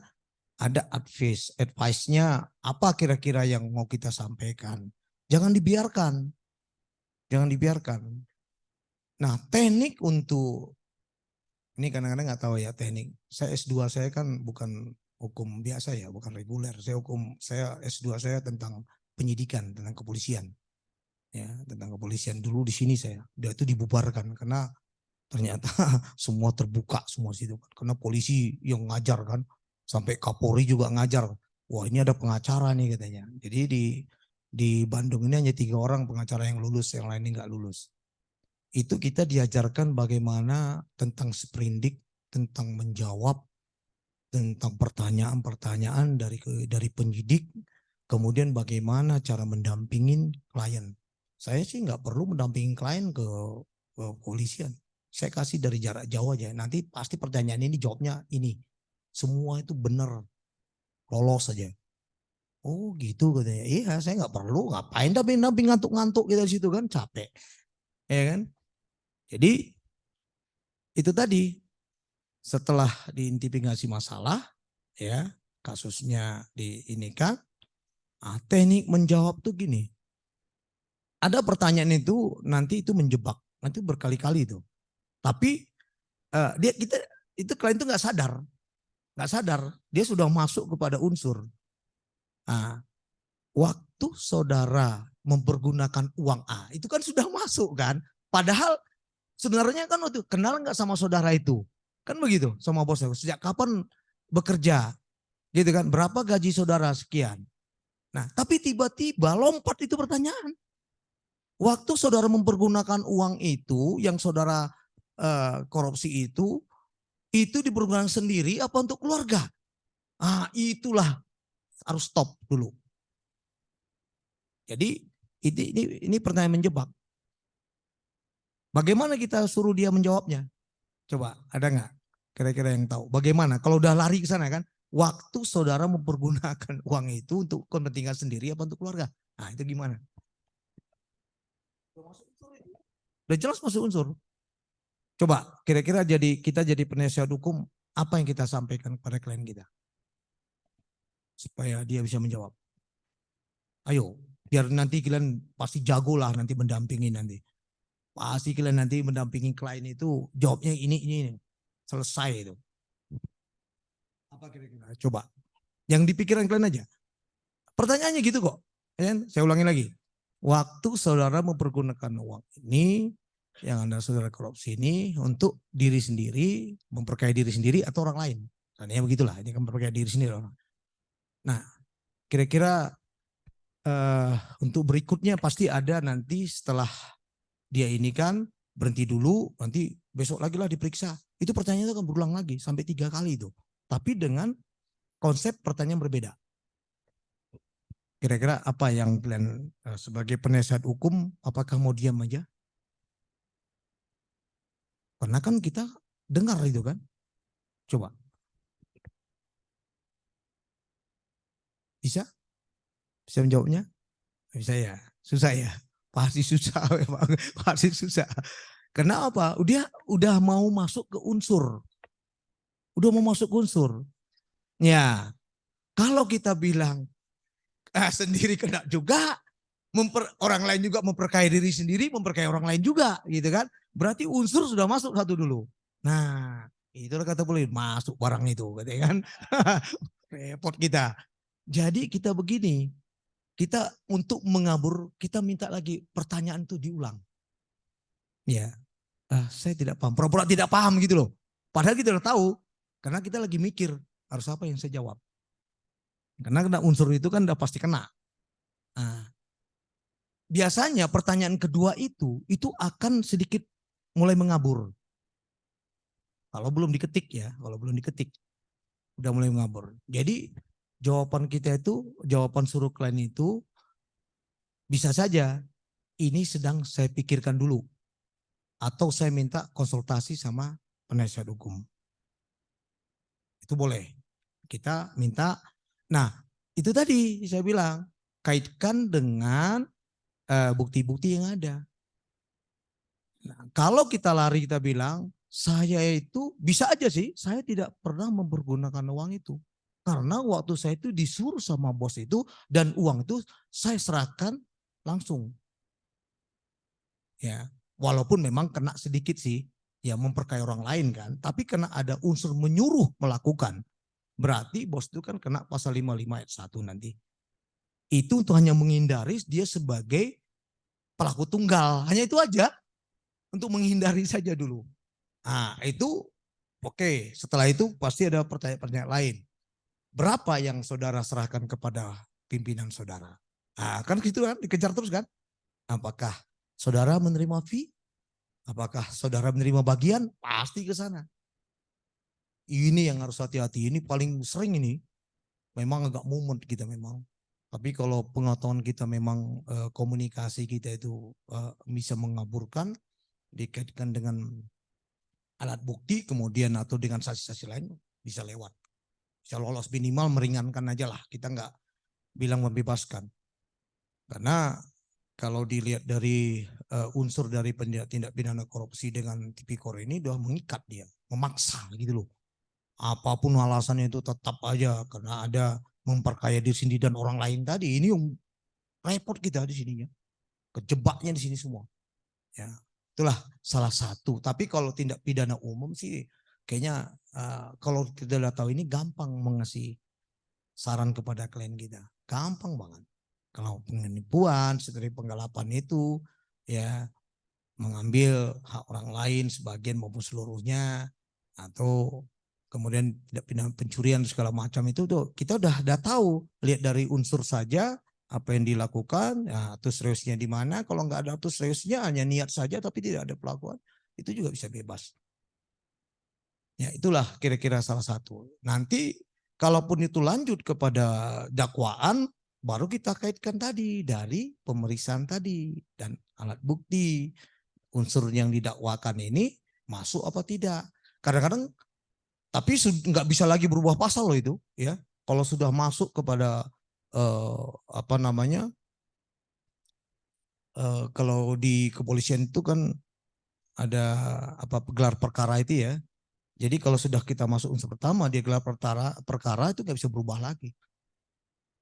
ada advice-nya apa kira-kira yang mau kita sampaikan. Jangan dibiarkan. Jangan dibiarkan. Nah, teknik untuk ini kadang-kadang nggak tahu ya teknik. Saya S2 saya kan bukan hukum biasa ya, bukan reguler. Saya S2 saya tentang penyidikan, tentang kepolisian. Ya, tentang kepolisian dulu di sini saya. Dia itu dibubarkan karena ternyata semua terbuka semua situ kan. Karena polisi yang ngajar kan, sampai Kapolri juga ngajar. Wah, ini ada pengacara nih katanya. Jadi di Bandung ini hanya 3 orang pengacara yang lulus, yang lain nggak lulus. Itu kita diajarkan bagaimana tentang sprindik, tentang menjawab, tentang pertanyaan-pertanyaan dari penyidik, kemudian bagaimana cara mendampingin klien. Saya sih nggak perlu mendampingin klien ke kepolisian. Saya kasih dari jarak jauh aja. Nanti pasti pertanyaan ini jawabnya ini. Semua itu benar, lolos saja. Oh gitu katanya. Iya, saya nggak perlu. Ngapain damping ngantuk-ngantuk kita di situ kan, capek, ya kan? Jadi itu tadi setelah diinvestigasi masalah, ya kasusnya diinikan, teknik menjawab tuh gini. Ada pertanyaan itu nanti itu menjebak, nanti berkali-kali itu. Tapi itu klien itu nggak sadar, dia sudah masuk kepada unsur. Nah, waktu saudara mempergunakan uang A, itu kan sudah masuk kan. Padahal sebenarnya kan waktu kenal nggak sama saudara itu, kan begitu sama bosnya. Sejak kapan bekerja, gitu kan? Berapa gaji saudara sekian. Nah, tapi tiba-tiba lompat itu pertanyaan. Waktu saudara mempergunakan uang itu, yang saudara korupsi itu dipergunakan sendiri apa untuk keluarga? Ah, itulah harus stop dulu. Jadi ini pertanyaan menjebak. Bagaimana kita suruh dia menjawabnya? Coba ada nggak kira-kira yang tahu? Bagaimana? Kalau udah lari ke sana kan, waktu saudara mempergunakan uang itu untuk kepentingan sendiri apa untuk keluarga? Nah itu gimana? Udah jelas masuk unsur. Coba kira-kira kita jadi penasihat hukum, apa yang kita sampaikan kepada klien kita? Supaya dia bisa menjawab. Ayo, biar nanti kalian pasti jago lah nanti mendampingi nanti. Pasti kalian nanti mendampingi klien itu jawabnya ini. Selesai itu. Apa kira-kira? Coba. Yang dipikiran kalian aja. Pertanyaannya gitu kok. Saya ulangi lagi. Waktu saudara mempergunakan uang ini, yang Anda saudara korupsi ini untuk diri sendiri, memperkaya diri sendiri atau orang lain. Tadinya begitulah, ini kan memperkaya diri sendiri orang. Nah, kira-kira untuk berikutnya pasti ada nanti setelah dia ini kan berhenti dulu, nanti besok lagi lah diperiksa. Itu pertanyaan itu akan berulang lagi sampai 3 kali itu. Tapi dengan konsep pertanyaan berbeda. Kira-kira apa yang kalian sebagai penasihat hukum, apakah mau diam aja? Karena kan kita dengar itu kan. Coba. Bisa? Bisa menjawabnya? Bisa ya? Susah ya? Pasti susah. Pasti susah. Karena apa? Udah mau masuk ke unsur. Udah mau masuk ke unsur. Ya, kalau kita bilang sendiri kena juga, orang lain juga memperkaya diri sendiri, memperkaya orang lain juga, gitu kan? Berarti unsur sudah masuk satu dulu. Nah, itulah kata boleh masuk barang itu, katanya kan? Repot kita. Jadi kita begini, kita untuk mengabur, kita minta lagi pertanyaan itu diulang. Ya, saya tidak paham, pura-pura tidak paham gitu loh. Padahal kita udah tahu, karena kita lagi mikir harus apa yang saya jawab. Karena kena unsur itu kan udah pasti kena. Nah, biasanya pertanyaan kedua itu akan sedikit mulai mengabur. Kalau belum diketik ya, kalau belum diketik udah mulai mengabur. Jadi jawaban kita itu, jawaban suruh klien itu bisa saja ini sedang saya pikirkan dulu. Atau saya minta konsultasi sama penasihat hukum. Itu boleh. Kita minta. Nah itu tadi saya bilang kaitkan dengan bukti-bukti yang ada. Nah, kalau kita lari kita bilang saya itu bisa aja sih, saya tidak pernah mempergunakan uang itu. Karena waktu saya itu disuruh sama bos itu dan uang itu saya serahkan langsung. Ya, walaupun memang kena sedikit sih, ya memperkaya orang lain kan, tapi karena ada unsur menyuruh melakukan, berarti bos itu kan kena pasal 55 ayat 1 nanti. Itu untuk hanya menghindari dia sebagai pelaku tunggal, hanya itu aja, untuk menghindari saja dulu. Nah itu oke, setelah itu pasti ada pertanyaan-pertanyaan lain. Berapa yang saudara serahkan kepada pimpinan saudara? Nah, kan gitu kan, dikejar terus kan. Apakah saudara menerima fee? Apakah saudara menerima bagian? Pasti ke sana. Ini yang harus hati-hati, ini paling sering ini. Memang agak mumet kita memang. Tapi kalau pengetahuan kita memang komunikasi kita itu bisa mengaburkan, dikaitkan dengan alat bukti kemudian atau dengan saksi-saksi lain bisa lewat. Bisa lolos, minimal meringankan aja lah. Kita nggak bilang membebaskan. Karena kalau dilihat dari unsur dari tindak pidana korupsi dengan tipikor ini udah mengikat dia, memaksa gitu loh. Apapun alasannya itu tetap aja karena ada memperkaya diri sendiri dan orang lain tadi. Ini yang repot kita di sininya. Kejebaknya di sini semua. Ya, itulah salah satu. Tapi kalau tindak pidana umum sih kayaknya kalau kita udah tahu ini gampang mengasih saran kepada klien kita. Gampang banget. Kalau penipuan, seperti penggelapan itu ya mengambil hak orang lain sebagian maupun seluruhnya atau kemudian tidak pidana pencurian segala macam itu tuh kita udah tahu, lihat dari unsur saja apa yang dilakukan, ya, atus seriusnya di mana. Kalau nggak ada atus seriusnya hanya niat saja tapi tidak ada pelakuan, itu juga bisa bebas. Ya itulah kira-kira salah satu. Nanti kalaupun itu lanjut kepada dakwaan, baru kita kaitkan tadi dari pemeriksaan tadi dan alat bukti unsur yang didakwakan ini masuk apa tidak. Kadang-kadang tapi nggak bisa lagi berubah pasal loh itu, ya. Kalau sudah masuk kepada apa namanya, kalau di kepolisian itu kan ada apa gelar perkara itu ya. Jadi kalau sudah kita masuk unsur pertama dia gelar perkara itu nggak bisa berubah lagi.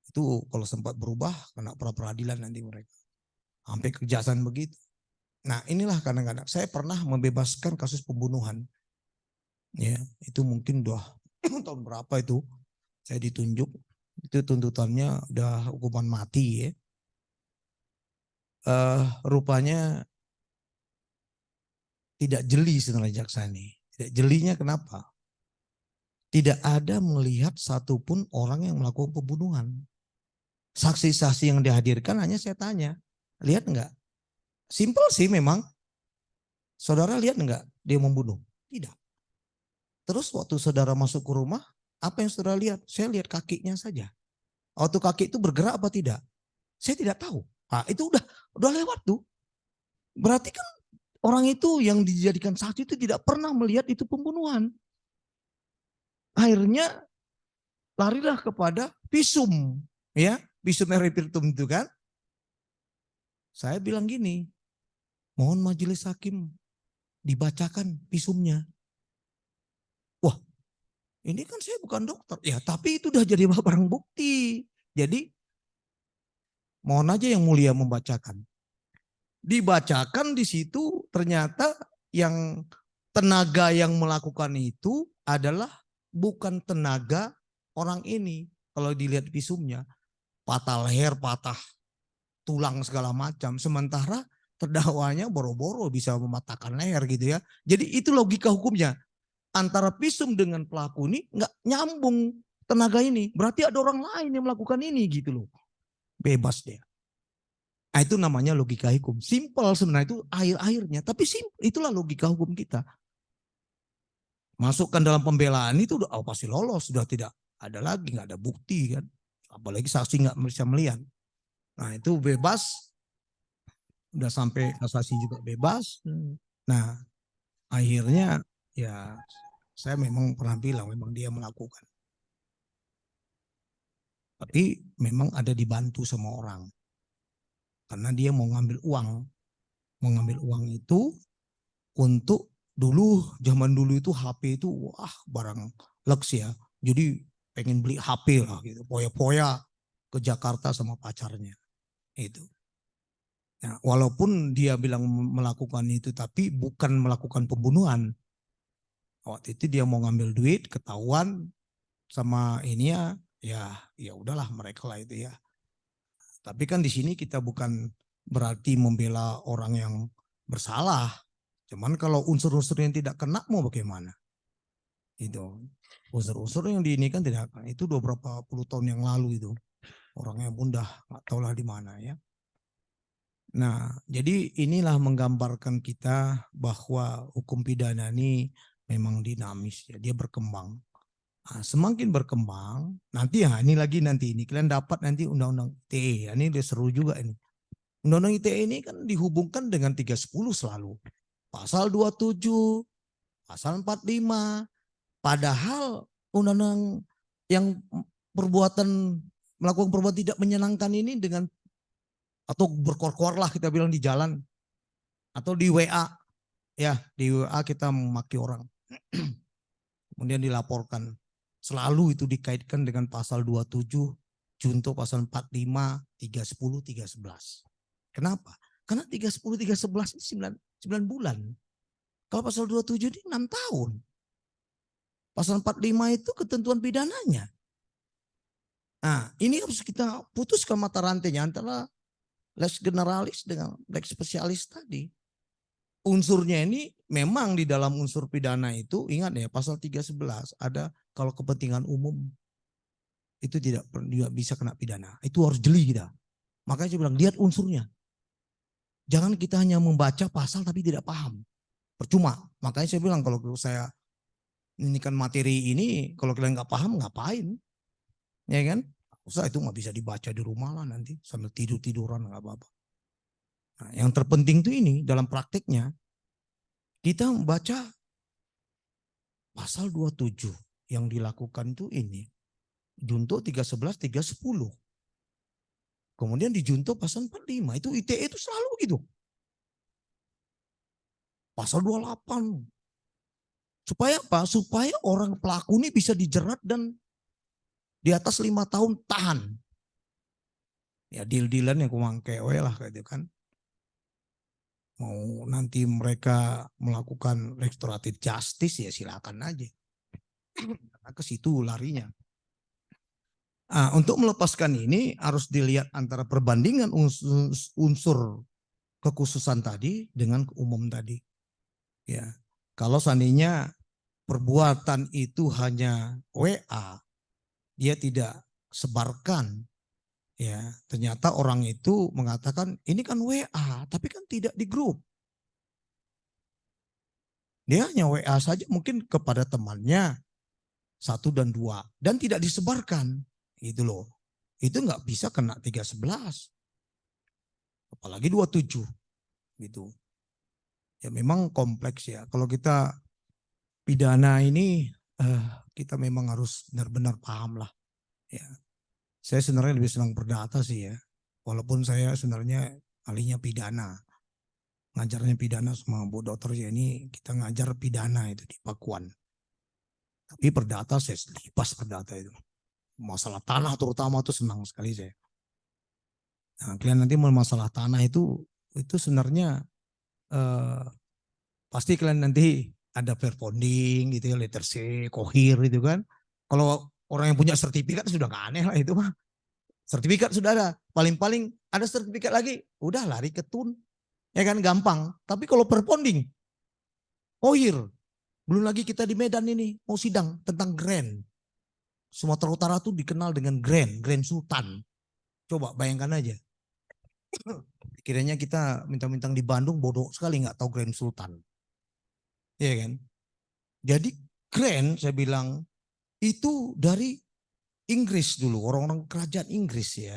Itu kalau sempat berubah kena pra peradilan nanti mereka. Sampai kejaksaan begitu. Nah inilah kadang-kadang saya pernah membebaskan kasus pembunuhan. Ya itu mungkin udah tahun berapa itu saya ditunjuk, itu tuntutannya udah hukuman mati ya. Rupanya tidak jeli sebenarnya jaksa ini. Tidak jelinya kenapa? Tidak ada melihat satupun orang yang melakukan pembunuhan. Saksi-saksi yang dihadirkan hanya saya tanya, lihat enggak? Simpel sih memang. Saudara lihat enggak dia membunuh? Tidak. Terus waktu saudara masuk ke rumah, apa yang saudara lihat? Saya lihat kakinya saja. Waktu kaki itu bergerak apa tidak? Saya tidak tahu. Nah, itu udah lewat tuh. Berarti kan orang itu yang dijadikan saksi itu tidak pernah melihat itu pembunuhan. Akhirnya larilah kepada visum, ya, visum et repertum itu kan. Saya bilang gini, mohon majelis hakim dibacakan visumnya. Wah, ini kan saya bukan dokter. Ya, tapi itu udah jadi barang bukti. Jadi mohon aja yang mulia membacakan. Dibacakan di situ ternyata yang tenaga yang melakukan itu adalah bukan tenaga orang ini. Kalau dilihat visumnya, patah leher, patah tulang segala macam. Sementara terdakwanya boro-boro bisa mematahkan leher gitu ya. Jadi itu logika hukumnya. Antara visum dengan pelaku ini nggak nyambung tenaga ini. Berarti ada orang lain yang melakukan ini gitu loh. Bebas dia. Nah, itu namanya logika hukum. Simpel sebenarnya itu akhir-akhirnya. Tapi itulah logika hukum kita. Masukkan dalam pembelaan itu udah pasti lolos. Sudah tidak ada lagi, nggak ada bukti kan. Apalagi saksi nggak bisa melihat. Nah itu bebas. Udah sampai kasasi juga bebas. Nah akhirnya ya saya memang pernah bilang memang dia melakukan. Tapi memang ada dibantu sama orang. Karena dia mau ngambil uang. Mengambil uang itu untuk Zaman dulu itu HP itu wah barang leks ya. Jadi pengen beli HP lah gitu. Poya-poya ke Jakarta sama pacarnya. Itu. Nah, walaupun dia bilang melakukan itu tapi bukan melakukan pembunuhan. Waktu itu dia mau ngambil duit, ketahuan sama ini ya udahlah mereka lah itu ya. Tapi kan di sini kita bukan berarti membela orang yang bersalah. Cuman kalau unsur-unsur yang tidak kena mau bagaimana? Itu unsur-unsur yang di ini kan tidak itu beberapa puluh tahun yang lalu itu orangnya pun dah nggak tahu lah di mana ya. Nah, jadi inilah menggambarkan kita bahwa hukum pidana ini memang dinamis ya, dia berkembang. Nah, semakin berkembang, nanti ya ini lagi nanti ini kalian dapat nanti undang-undang ITE. Ini dia seru juga ini. Undang-undang ITE ini kan dihubungkan dengan 310 selalu. Pasal 27, pasal 45. Padahal undang-undang yang melakukan perbuatan tidak menyenangkan ini dengan atau berkor-kor lah kita bilang di jalan atau di WA ya, di WA kita memaki orang kemudian dilaporkan, selalu itu dikaitkan dengan pasal 27 junto pasal 45, 310, 311. Kenapa? Karena 310, 311 ini 9 bulan. Kalau pasal 27 ini 6 tahun. Pasal 45 itu ketentuan pidananya. Nah, ini harus kita putuskan mata rantainya antara lex generalis dengan lex spesialis tadi. Unsurnya ini memang di dalam unsur pidana itu, ingat ya pasal 311 ada kalau kepentingan umum itu tidak bisa kena pidana. Itu harus jeli kita. Makanya saya bilang lihat unsurnya. Jangan kita hanya membaca pasal tapi tidak paham. Percuma. Makanya saya bilang kalau saya ini kan materi ini kalau kalian nggak paham ngapain, ya kan? Usah itu nggak bisa dibaca di rumah lah nanti sambil tiduran nggak apa-apa. Nah, yang terpenting tuh ini dalam prakteknya kita membaca pasal 27 yang dilakukan itu ini junto 311, 310. Kemudian di junto pasal 45 itu ITE itu selalu begitu. Pasal 28. Supaya apa? Supaya orang pelaku ini bisa dijerat dan di atas 5 tahun tahan. Ya deal-dealan yang kumang kewe lah gitu kan. Mau nanti mereka melakukan restoratif justice ya silakan aja. Karena ke situ larinya. Nah, untuk melepaskan ini harus dilihat antara perbandingan unsur kekhususan tadi dengan umum tadi. Ya, kalau seandainya perbuatan itu hanya WA, dia tidak sebarkan, ya ternyata orang itu mengatakan ini kan WA, tapi kan tidak di grup. Dia hanya WA saja mungkin kepada temannya 1 dan 2 dan tidak disebarkan, gitu loh. Itu nggak bisa kena 311, apalagi 27, gitu. Ya memang kompleks ya. Kalau kita pidana ini kita memang harus benar-benar paham lah. Ya, saya sebenarnya lebih senang perdata sih ya. Walaupun saya sebenarnya ahlinya pidana, ngajarnya pidana sama Bu Dokter ya ini kita ngajar pidana itu di Pakuan. Tapi perdata saya lipas perdata itu. Masalah tanah terutama tuh senang sekali saya. Nah, kalian nanti masalah tanah itu sebenarnya pasti kalian nanti ada fair bonding gitu ya, letter C, kohir gitu kan. Kalau orang yang punya sertifikat sudah gak aneh lah itu mah. Sertifikat sudah ada, paling-paling ada sertifikat lagi, udah lari ke tun. Ya kan gampang. Tapi kalau fair bonding, kohir, belum lagi kita di Medan ini mau sidang tentang grand. Sumatera Utara tuh dikenal dengan Grand Sultan. Coba bayangkan aja. Kiranya kita minta-minta di Bandung bodoh sekali nggak tahu Grand Sultan. Iya kan? Jadi Grand saya bilang itu dari Inggris dulu, orang-orang kerajaan Inggris ya.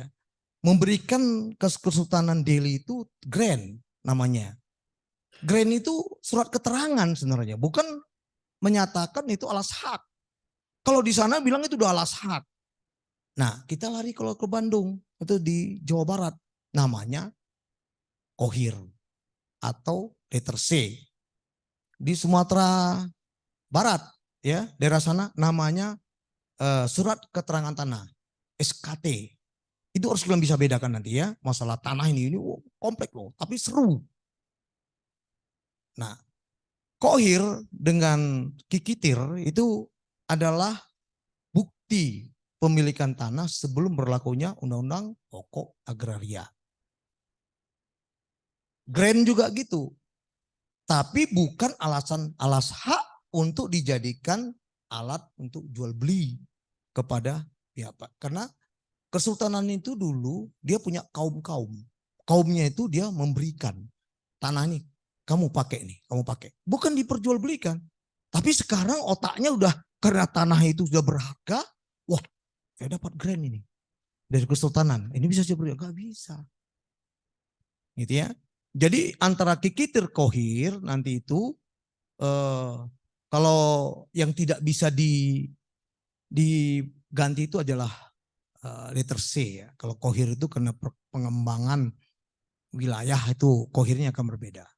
Memberikan Kesultanan Delhi itu Grand namanya. Grand itu surat keterangan sebenarnya, bukan menyatakan itu alas hak. Kalau di sana bilang itu udah alas hak. Nah kita lari kalau ke Bandung, itu di Jawa Barat. Namanya kohir atau letter C. di Sumatera Barat, ya daerah sana namanya surat keterangan tanah, SKT. Itu harus kalian bisa bedakan nanti ya, masalah tanah ini kompleks loh, tapi seru. Nah, Qohir dengan Kikitir itu adalah bukti pemilikan tanah sebelum berlakunya Undang-Undang Pokok Agraria. Grand juga gitu, tapi bukan alas hak untuk dijadikan alat untuk jual beli kepada pihak. Karena Kesultanan itu dulu dia punya kaumnya itu dia memberikan tanah ini, kamu pakai nih, kamu pakai. Bukan diperjualbelikan. Tapi sekarang otaknya udah karena tanah itu sudah berharga, wah saya dapat grand ini dari Kesultanan. Ini bisa saya beli, nggak bisa. Gitu ya. Jadi antara Kikitir Qohir nanti itu kalau yang tidak bisa diganti itu adalah letter C ya. Kalau Qohir itu karena pengembangan wilayah itu Qohirnya akan berbeda.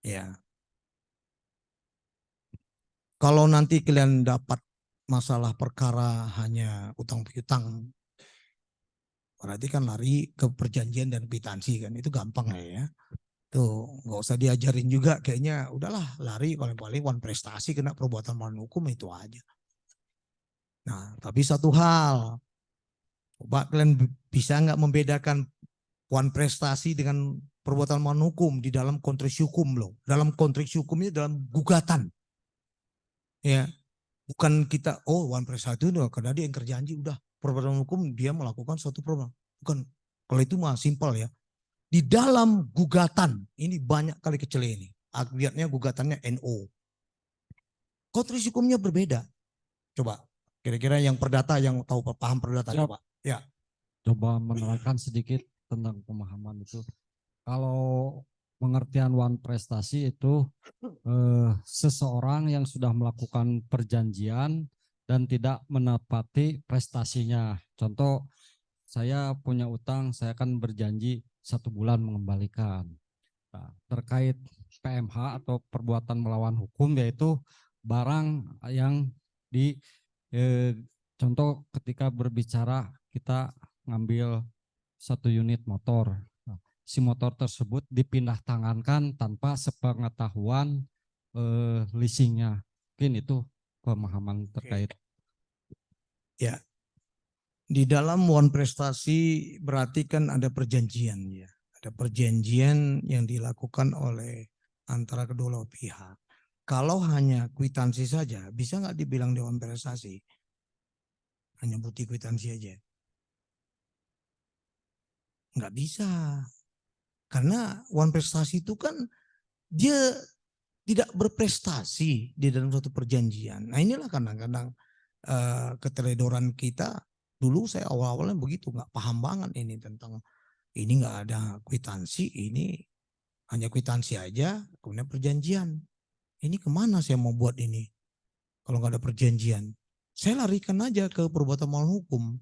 Ya. Kalau nanti kalian dapat masalah perkara hanya utang piutang, berarti kan lari ke perjanjian dan kwitansi kan, itu gampang ya. Tuh nggak usah diajarin juga, kayaknya udahlah lari paling-paling wan prestasi kena perbuatan melawan hukum itu aja. Nah tapi satu hal, coba kalian bisa nggak membedakan wan prestasi dengan perbuatan melawan hukum di dalam konteks hukum loh. Dalam konteks hukumnya dalam gugatan. Ya, bukan kita wan prestasi itu karena dia yang kerjanji udah perbuatan hukum dia melakukan suatu problem. Bukan, kalau itu mah simpel ya. Di dalam gugatan ini banyak kali kecele ini. Akhirnya gugatannya NO. Konteks hukumnya berbeda. Coba kira-kira yang perdata yang tahu paham perdata Siap. coba. Ya. Coba menerangkan sedikit tentang pemahaman itu. Kalau pengertian wan prestasi itu seseorang yang sudah melakukan perjanjian dan tidak menepati prestasinya. Contoh, saya punya utang, saya akan berjanji 1 bulan mengembalikan. Nah, terkait PMH atau perbuatan melawan hukum, yaitu barang yang contoh ketika berbicara kita ngambil 1 unit motor. Nah, si motor tersebut dipindah tangankan tanpa sepengetahuan leasingnya. Mungkin itu pemahaman terkait. Ya. Di dalam wan prestasi berarti kan ada perjanjian ya. Ada perjanjian yang dilakukan oleh antara kedua pihak. Kalau hanya kwitansi saja, bisa nggak dibilang dewan prestasi? Hanya bukti kwitansi aja. Nggak bisa. Karena wan prestasi itu kan dia tidak berprestasi di dalam suatu perjanjian. Nah inilah kadang-kadang keteledoran kita. Dulu saya awal-awalnya begitu, nggak paham banget ini tentang ini nggak ada kwitansi, ini hanya kwitansi aja, kemudian perjanjian. Ini kemana saya mau buat ini kalau nggak ada perjanjian? Saya larikan aja ke perbuatan melawan hukum.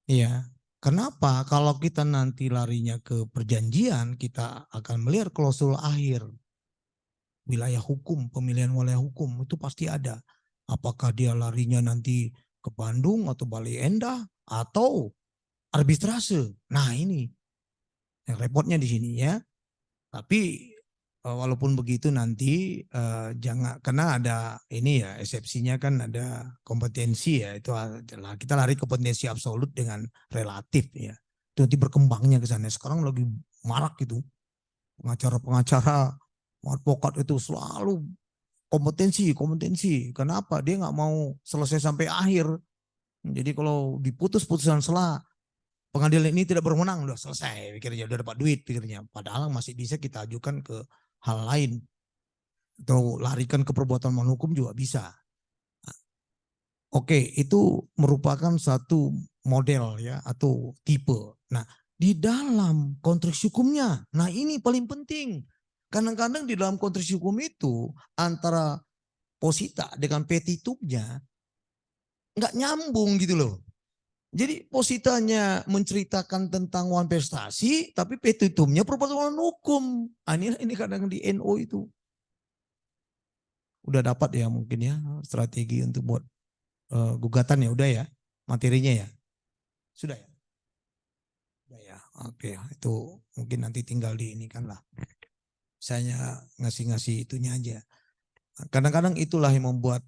Iya. Kenapa? Kalau kita nanti larinya ke perjanjian, kita akan melihat klausul akhir. Wilayah hukum, pemilihan wilayah hukum itu pasti ada. Apakah dia larinya nanti ke Bandung atau Bali Endah atau arbitrase. Nah ini yang repotnya di sini ya. Tapi walaupun begitu nanti jangan, karena ada ini ya eksepsinya kan ada kompetensi ya, itu adalah kita lari kompetensi absolut dengan relatif ya. Itu nanti berkembangnya ke sana. Sekarang lagi marak itu pengacara-pengacara advokat itu selalu kompetensi. Kenapa? Dia nggak mau selesai sampai akhir. Jadi kalau diputus putusan selah pengadilan ini tidak berwenang, udah selesai pikirnya, udah dapat duit pikirnya. Padahal masih bisa kita ajukan ke hal lain atau larikan ke perbuatan melawan hukum juga bisa. Oke, itu merupakan satu model ya atau tipe. Nah, di dalam konteks hukumnya, nah ini paling penting. Kadang-kadang di dalam konteks hukum itu antara posita dengan petitumnya nggak nyambung gitu loh. Jadi positanya menceritakan tentang wan prestasi, tapi petitumnya perbuatan melawan hukum. Ini kadang di NO itu. udah dapat ya mungkin ya strategi untuk buat gugatan ya, udah ya materinya ya, sudah ya, udah ya, oke itu mungkin nanti tinggal di ini kan lah, saya ngasih itunya aja. Kadang-kadang itulah yang membuat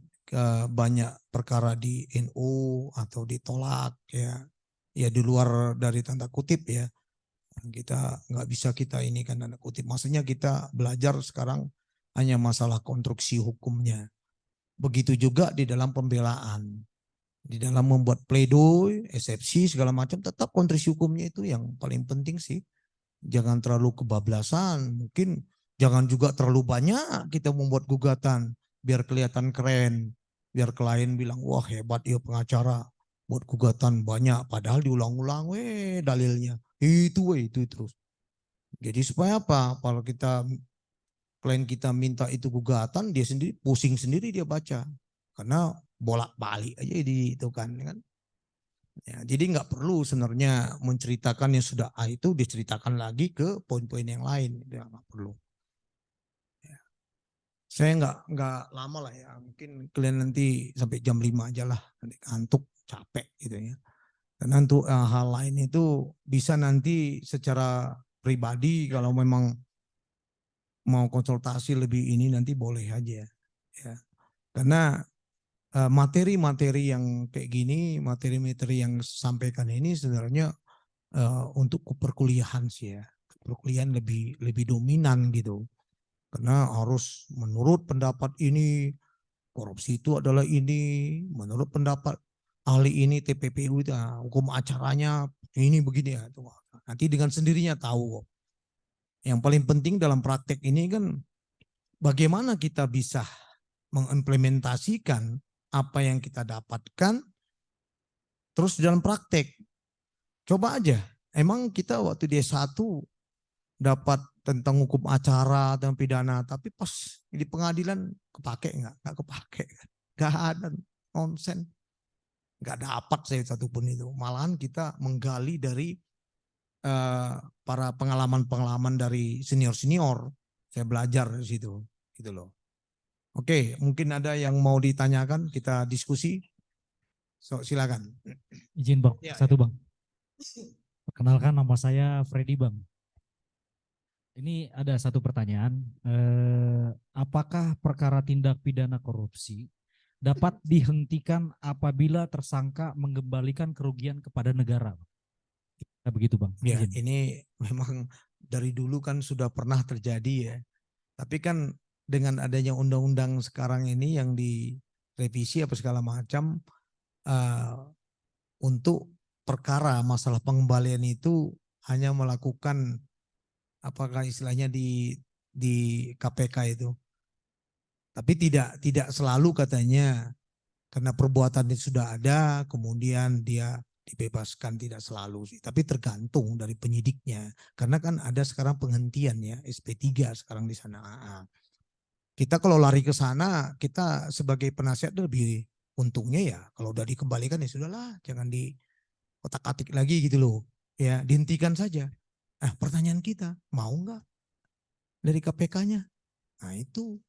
banyak perkara di NU atau ditolak ya, ya di luar dari tanda kutip ya, kita nggak bisa kita ini kan tanda kutip, maksudnya kita belajar sekarang hanya masalah konstruksi hukumnya. Begitu juga di dalam pembelaan, di dalam membuat pledoi, eksepsi segala macam, tetap konstruksi hukumnya itu yang paling penting sih. Jangan terlalu kebablasan, mungkin jangan juga terlalu banyak kita membuat gugatan biar kelihatan keren, biar klien bilang wah hebat ya pengacara buat gugatan banyak, padahal diulang-ulang dalilnya itu terus. Jadi supaya apa? Kalau klien kita minta itu gugatan, dia sendiri pusing sendiri dia baca, karena bolak-balik aja itu kan. Ya, jadi nggak perlu sebenarnya menceritakan yang sudah A itu diceritakan lagi ke poin-poin yang lain, ya, nggak perlu. Ya. Saya nggak lama lah ya, mungkin kalian nanti sampai jam 5 aja lah, nanti ngantuk capek gitu ya. Karena untuk hal lain itu bisa nanti secara pribadi kalau memang mau konsultasi lebih ini nanti boleh aja ya. Karena materi-materi yang kayak gini, materi-materi yang sampaikan ini sebenarnya untuk perkuliahan sih ya. Perkuliahan lebih dominan gitu. Karena harus menurut pendapat ini korupsi itu adalah ini, menurut pendapat ahli ini TPPU itu hukum acaranya ini begini ya. Nanti dengan sendirinya tahu kok. Yang paling penting dalam praktek ini kan bagaimana kita bisa mengimplementasikan apa yang kita dapatkan terus dalam praktek. Coba aja, emang kita waktu di S1 dapat tentang hukum acara, tentang pidana, tapi pas di pengadilan kepake nggak? Nggak kepake. Nggak ada, nonsen. Nggak dapat saya satupun itu. Malahan kita menggali dari para pengalaman-pengalaman dari senior-senior. Saya belajar di situ, gitu loh. Oke, mungkin ada yang mau ditanyakan, kita diskusi. So, silakan. Izin Bang, Ya, satu Bang. Perkenalkan nama saya Freddy Bang. Ini ada satu pertanyaan. Apakah perkara tindak pidana korupsi dapat dihentikan apabila tersangka mengembalikan kerugian kepada negara? Nah, begitu Bang. Ya, Izin. ini memang dari dulu kan sudah pernah terjadi ya. Tapi kan dengan adanya undang-undang sekarang ini yang direvisi apa segala macam, untuk perkara masalah pengembalian itu hanya melakukan apakah istilahnya di KPK itu. Tapi tidak selalu katanya, karena perbuatan itu sudah ada kemudian dia dibebaskan, tidak selalu sih. Tapi tergantung dari penyidiknya. Karena kan ada sekarang penghentian ya, SP3 sekarang di sana. Kita kalau lari ke sana, kita sebagai penasihat lebih untungnya ya kalau udah dikembalikan ya sudahlah, jangan di otak-atik lagi gitu loh. Ya, dihentikan saja. Pertanyaan kita, mau nggak dari KPK-nya? Nah itu.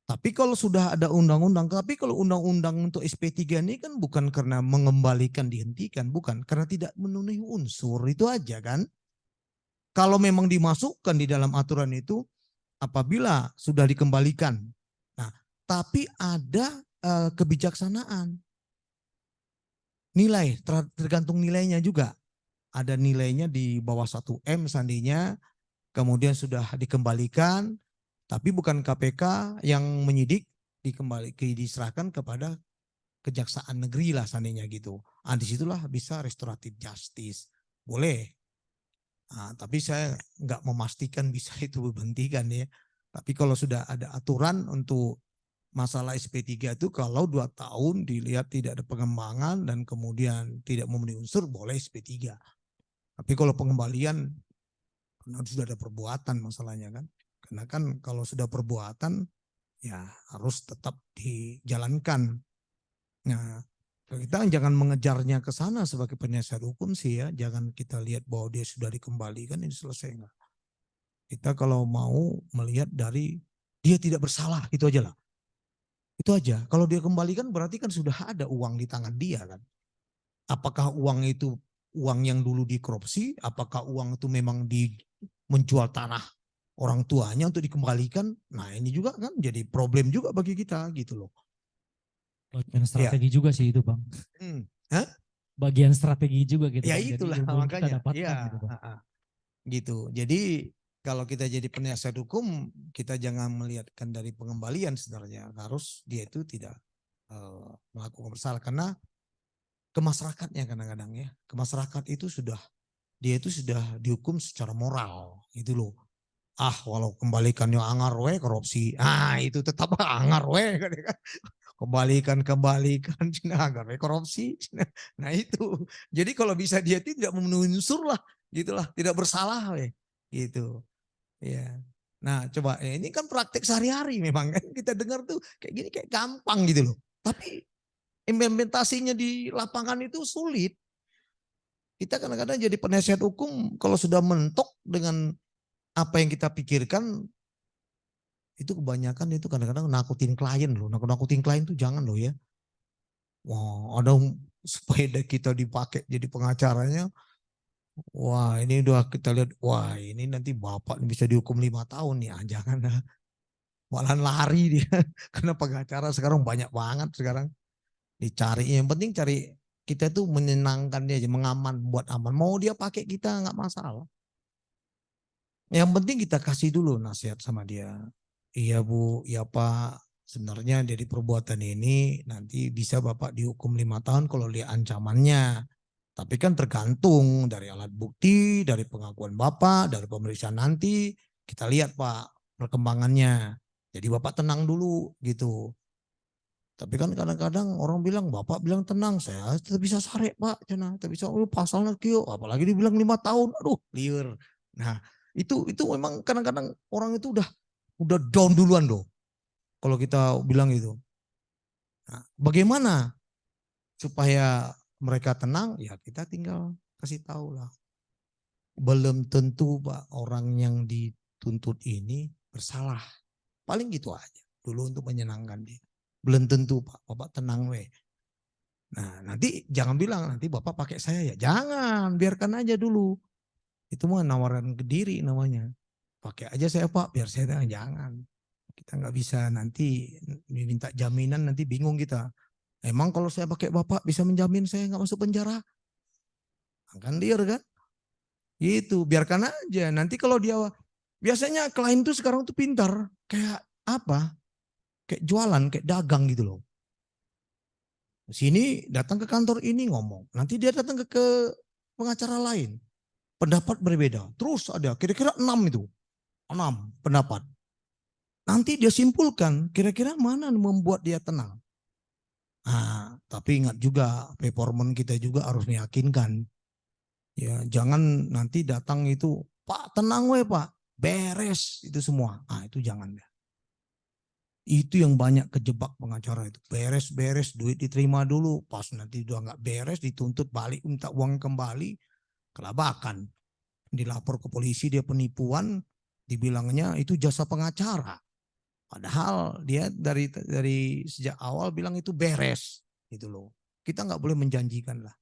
Tapi kalau sudah ada undang-undang, tapi kalau undang-undang untuk SP3 ini kan bukan karena mengembalikan dihentikan, bukan, karena tidak memenuhi unsur itu aja kan. Kalau memang dimasukkan di dalam aturan itu apabila sudah dikembalikan. Nah, tapi ada kebijaksanaan. Nilai, tergantung nilainya juga. Ada nilainya di bawah 1M seandainya, kemudian sudah dikembalikan, tapi bukan KPK yang menyidik, diserahkan kepada kejaksaan negeri lah seandainya gitu. Disitulah bisa restoratif justice, boleh. Tapi saya nggak memastikan bisa itu dihentikan ya. Tapi kalau sudah ada aturan untuk masalah SP3 itu kalau 2 tahun dilihat tidak ada pengembangan dan kemudian tidak memenuhi unsur, boleh SP3. Tapi kalau pengembalian karena sudah ada perbuatan masalahnya kan. Karena kan kalau sudah perbuatan ya harus tetap dijalankan. Nah, kita jangan mengejarnya ke sana sebagai penasihat hukum sih ya. Jangan kita lihat bahwa dia sudah dikembalikan ini selesai enggak. Kita kalau mau melihat dari dia tidak bersalah, itu aja lah. Itu aja. Kalau dia kembalikan berarti kan sudah ada uang di tangan dia kan. Apakah uang itu uang yang dulu dikorupsi? Apakah uang itu memang menjual tanah orang tuanya untuk dikembalikan? Nah ini juga kan jadi problem juga bagi kita gitu loh. Bagian Ya. strategi juga sih itu Bang. Hah? Bagian strategi juga gitu Ya Bang. Jadi itulah ilmu yang kita makanya. dapatkan Ya, gitu Bang. gitu. Jadi kalau kita jadi penasihat hukum, kita jangan melihatkan dari pengembalian sebenarnya. Harus dia itu tidak melakukan bersalah karena ke masyarakatnya kadang-kadang ya. Ke masyarakat itu dia itu sudah dihukum secara moral itu loh. Walau kembalikannya angar we korupsi. Itu tetap angar we kan. Kembalikan angar we korupsi. Nah itu. Jadi kalau bisa dia tidak memenuhi unsur lah gitulah, tidak bersalah we gitu. Ya. Nah, coba ini kan praktek sehari-hari memang kan kita dengar tuh kayak gini kayak gampang gitu loh. Tapi implementasinya di lapangan itu sulit. Kita kadang-kadang jadi penasihat hukum kalau sudah mentok dengan apa yang kita pikirkan itu kebanyakan itu kadang-kadang nakutin klien loh. Nakutin klien tuh jangan loh ya. Wah, ada supaya kita dipakai jadi pengacaranya. Wah, ini udah kita lihat. Wah, ini nanti bapak bisa dihukum 5 tahun ya. Jangan lah. Malahan lari dia. Karena pengacara sekarang banyak banget sekarang. Dicari. Yang penting cari kita tuh menyenangkan dia aja, mengaman, buat aman. Mau dia pakai kita nggak masalah. Yang penting kita kasih dulu nasihat sama dia. Iya Bu, iya Pak. Sebenarnya dari perbuatan ini nanti bisa Bapak dihukum 5 tahun kalau lihat ancamannya. Tapi kan tergantung dari alat bukti, dari pengakuan Bapak, dari pemeriksaan nanti. Kita lihat Pak perkembangannya. Jadi Bapak tenang dulu gitu. Tapi kan kadang-kadang orang bilang, Bapak bilang tenang, saya tetap bisa sarek Pak. Tetap bisa, pasalnya kio. Apalagi dibilang 5 tahun, aduh liar. Nah itu memang kadang-kadang orang itu udah down duluan loh. Kalau kita bilang itu. Nah, bagaimana supaya mereka tenang? Ya kita tinggal kasih tahu lah. Belum tentu Pak orang yang dituntut ini bersalah. Paling gitu aja dulu untuk menyenangkan dia. Belum tentu Pak, Bapak tenang we. Nah nanti jangan bilang nanti Bapak pakai saya ya. Jangan, biarkan aja dulu. Itu mah nawaran ke diri namanya. Pakai aja saya Pak, biar saya tenang. Jangan. Kita nggak bisa nanti diminta jaminan nanti bingung kita. Emang kalau saya pakai Bapak bisa menjamin saya nggak masuk penjara? Kan liar kan? Gitu, biarkan aja. Nanti kalau dia biasanya klien tuh sekarang tuh pintar, kayak apa? Kayak jualan, kayak dagang gitu loh. Sini datang ke kantor ini ngomong, nanti dia datang ke pengacara lain, pendapat berbeda. Terus ada kira-kira 6 itu, 6 pendapat. Nanti dia simpulkan kira-kira mana yang membuat dia tenang. Tapi ingat juga performan kita juga harus meyakinkan. Ya, jangan nanti datang itu, Pak tenang we Pak, beres itu semua. Itu jangan ya. Itu yang banyak kejebak pengacara itu. Beres-beres, duit diterima dulu, pas nanti udah nggak beres, dituntut balik, minta uang kembali, kelabakan. Dilapor ke polisi dia penipuan, dibilangnya itu jasa pengacara. Padahal dia dari sejak awal bilang itu beres, gitu loh. Kita nggak boleh menjanjikan lah.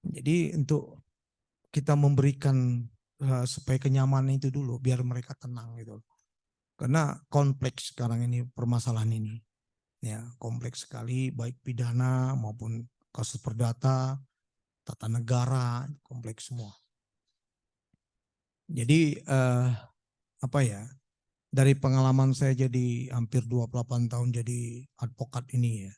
Jadi untuk kita memberikan supaya kenyamanan itu dulu, biar mereka tenang gitu. Karena kompleks sekarang ini permasalahan ini, ya kompleks sekali, baik pidana maupun kasus perdata, tata negara, kompleks semua. Jadi apa ya? Dari pengalaman saya jadi hampir 28 tahun jadi advokat ini ya,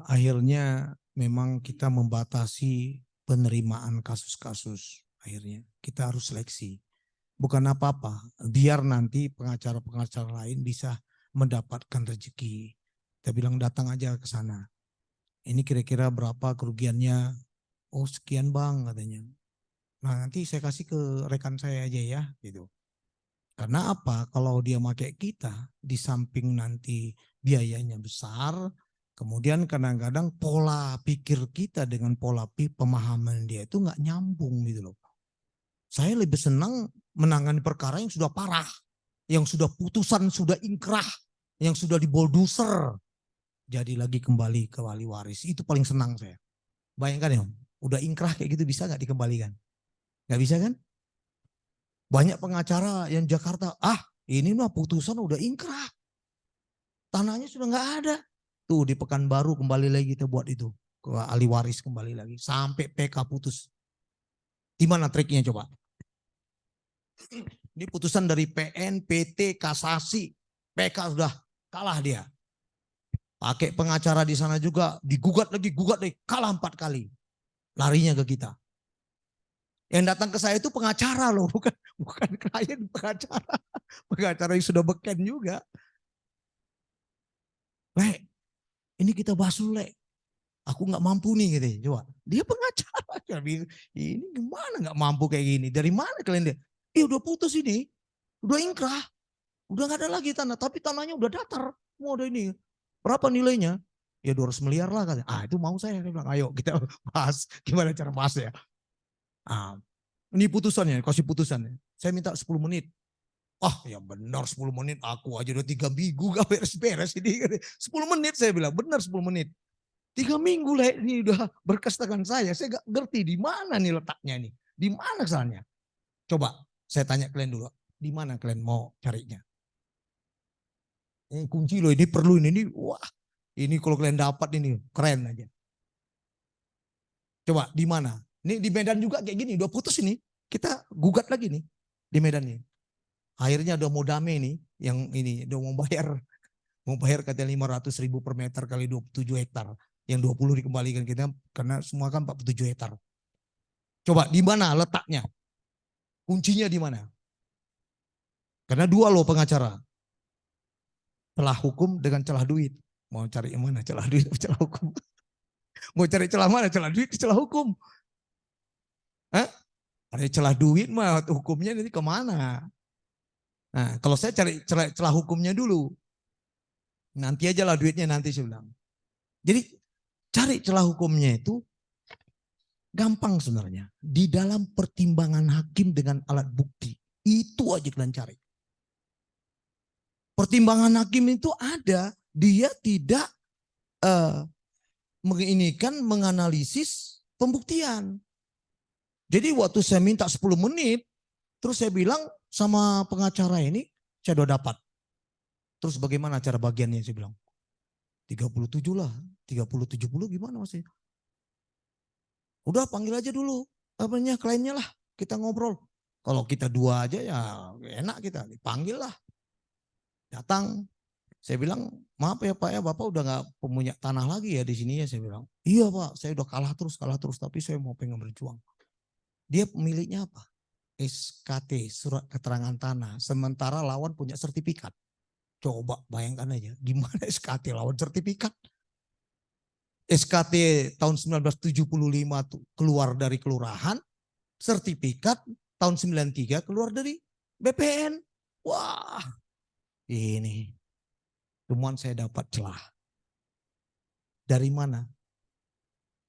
akhirnya memang kita membatasi penerimaan kasus-kasus. Akhirnya kita harus seleksi. Bukan apa-apa, biar nanti pengacara-pengacara lain bisa mendapatkan rezeki. Kita bilang datang aja ke sana. Ini kira-kira berapa kerugiannya? Oh sekian Bang katanya. Nah nanti saya kasih ke rekan saya aja ya gitu. Karena apa? Kalau dia pakai kita, di samping nanti biayanya besar, kemudian kadang-kadang pola pikir kita dengan pola pemahaman dia itu nggak nyambung gitu loh. Saya lebih senang menangani perkara yang sudah parah, yang sudah putusan, sudah ingkrah, Yang sudah dibolduser jadi lagi kembali ke wali waris. Itu paling senang saya. Bayangkan ya, udah ingkrah kayak gitu bisa nggak dikembalikan? Nggak bisa kan? Banyak pengacara yang Jakarta, ini mah putusan udah ingkrah. Tanahnya sudah nggak ada. Tuh di Pekanbaru kembali lagi kita buat itu. Ke ahli waris kembali lagi. Sampai PK putus. Gimana triknya coba? Ini putusan dari PN, PT, kasasi. PK sudah kalah dia. Pakai pengacara di sana juga. Gugat lagi, kalah 4 kali. Larinya ke kita. Yang datang ke saya itu pengacara loh. Bukan klien, pengacara. Pengacara yang sudah beken juga. Le, ini kita bahas dulu, Le. Aku nggak mampu nih gitu. Coba. Dia pengacara. Ini gimana nggak mampu kayak gini? Dari mana kalian dia? Udah putus ini. Udah ingkrah. Udah nggak ada lagi tanah. Tapi tanahnya udah datar. Mau ada ini. Berapa nilainya? Ya 200 miliar lah. Itu mau saya. Dia bilang, ayo kita bahas. Gimana cara bahas ya? Ini putusannya. Kasih putusannya. Saya minta 10 menit. Ya benar 10 menit. Aku aja udah 3 minggu gak beres-beres ini. 10 menit saya bilang. Benar 10 menit. 3 minggu lah ini udah berkas tangan saya. Saya gak ngerti di mana nih letaknya nih. Di mana kesalahannya. Coba saya tanya kalian dulu. Di mana kalian mau carinya? Ini kunci loh, ini perlu ini. Wah, ini kalau kalian dapat ini keren aja. Coba di mana? Ini di Medan juga kayak gini. Udah putus ini. Kita gugat lagi nih di Medan nih. Akhirnya udah mau damai nih. Yang ini udah mau bayar. Mau bayar katanya 500.000 per meter kali 27 hektar. Yang 20 dikembalikan kita karena semua kan 47 hektar. Coba di mana letaknya? Kuncinya di mana? Karena 2 loh pengacara. Celah hukum dengan celah duit. Mau cari yang mana? Celah duit atau celah hukum? Mau cari celah mana? Celah duit, celah hukum. Ada celah duit mah hukumnya nanti kemana? Nah, kalau saya cari celah hukumnya dulu. Nanti aja lah duitnya nanti saya bilang. Jadi cari celah hukumnya itu gampang sebenarnya. Di dalam pertimbangan hakim dengan alat bukti. Itu aja kalian cari. Pertimbangan hakim itu ada. Dia tidak menganalisis pembuktian. Jadi waktu saya minta 10 menit. Terus saya bilang sama pengacara ini. Saya udah dapat. Terus bagaimana cara bagiannya saya bilang. 37 lah. 30-70 gimana masih? Udah panggil aja dulu. Kliennya lah. Kita ngobrol. Kalau kita 2 aja ya enak kita. Panggil lah. Datang. Saya bilang maaf ya Pak ya. Bapak udah gak punya tanah lagi ya di sini ya. Saya bilang. Iya Pak. Saya udah kalah terus. Tapi saya mau pengen berjuang. Dia pemiliknya apa? SKT. Surat keterangan tanah. Sementara lawan punya sertifikat. Coba bayangkan aja. Gimana SKT lawan sertifikat? SKT tahun 1975 tuh keluar dari kelurahan, sertifikat tahun 93 keluar dari BPN. Wah, ini temuan saya dapat celah. Dari mana?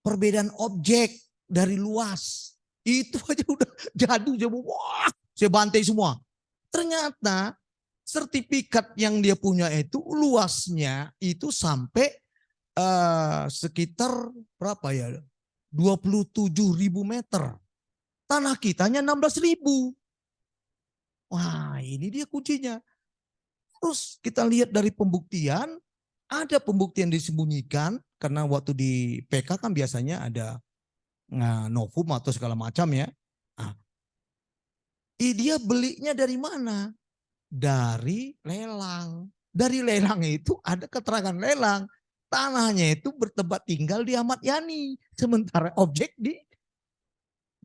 Perbedaan objek dari luas. Itu aja udah jadu. Wah, saya bantai semua. Ternyata sertifikat yang dia punya itu luasnya itu sampai sekitar berapa ya? 27.000 meter. Tanah kitanya 16.000. Wah, ini dia kuncinya. Terus kita lihat dari pembuktian, ada pembuktian disembunyikan karena waktu di PK kan biasanya ada novum atau segala macam ya. Dia belinya dari mana? Dari lelang. Dari lelang itu ada keterangan lelang. Tanahnya itu bertempat tinggal di Ahmad Yani. Sementara objek di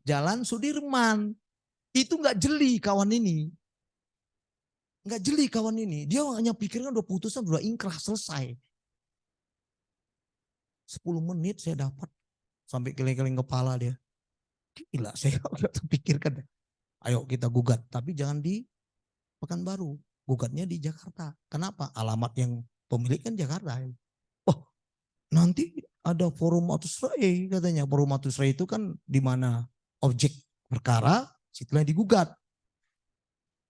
Jalan Sudirman. Itu nggak jeli kawan ini. Nggak jeli kawan ini. Dia hanya pikirkan udah putusan, udah ingkrah, selesai. 10 menit saya dapat. Sampai keliling-keliling kepala dia. Gila, saya udah terpikirkan. Ayo kita gugat. Tapi jangan di Pekanbaru. Gugatnya di Jakarta. Kenapa? Alamat yang pemilik kan Jakarta. Nanti ada forum matusrai katanya. Forum matusrai itu kan di mana objek perkara setelah digugat.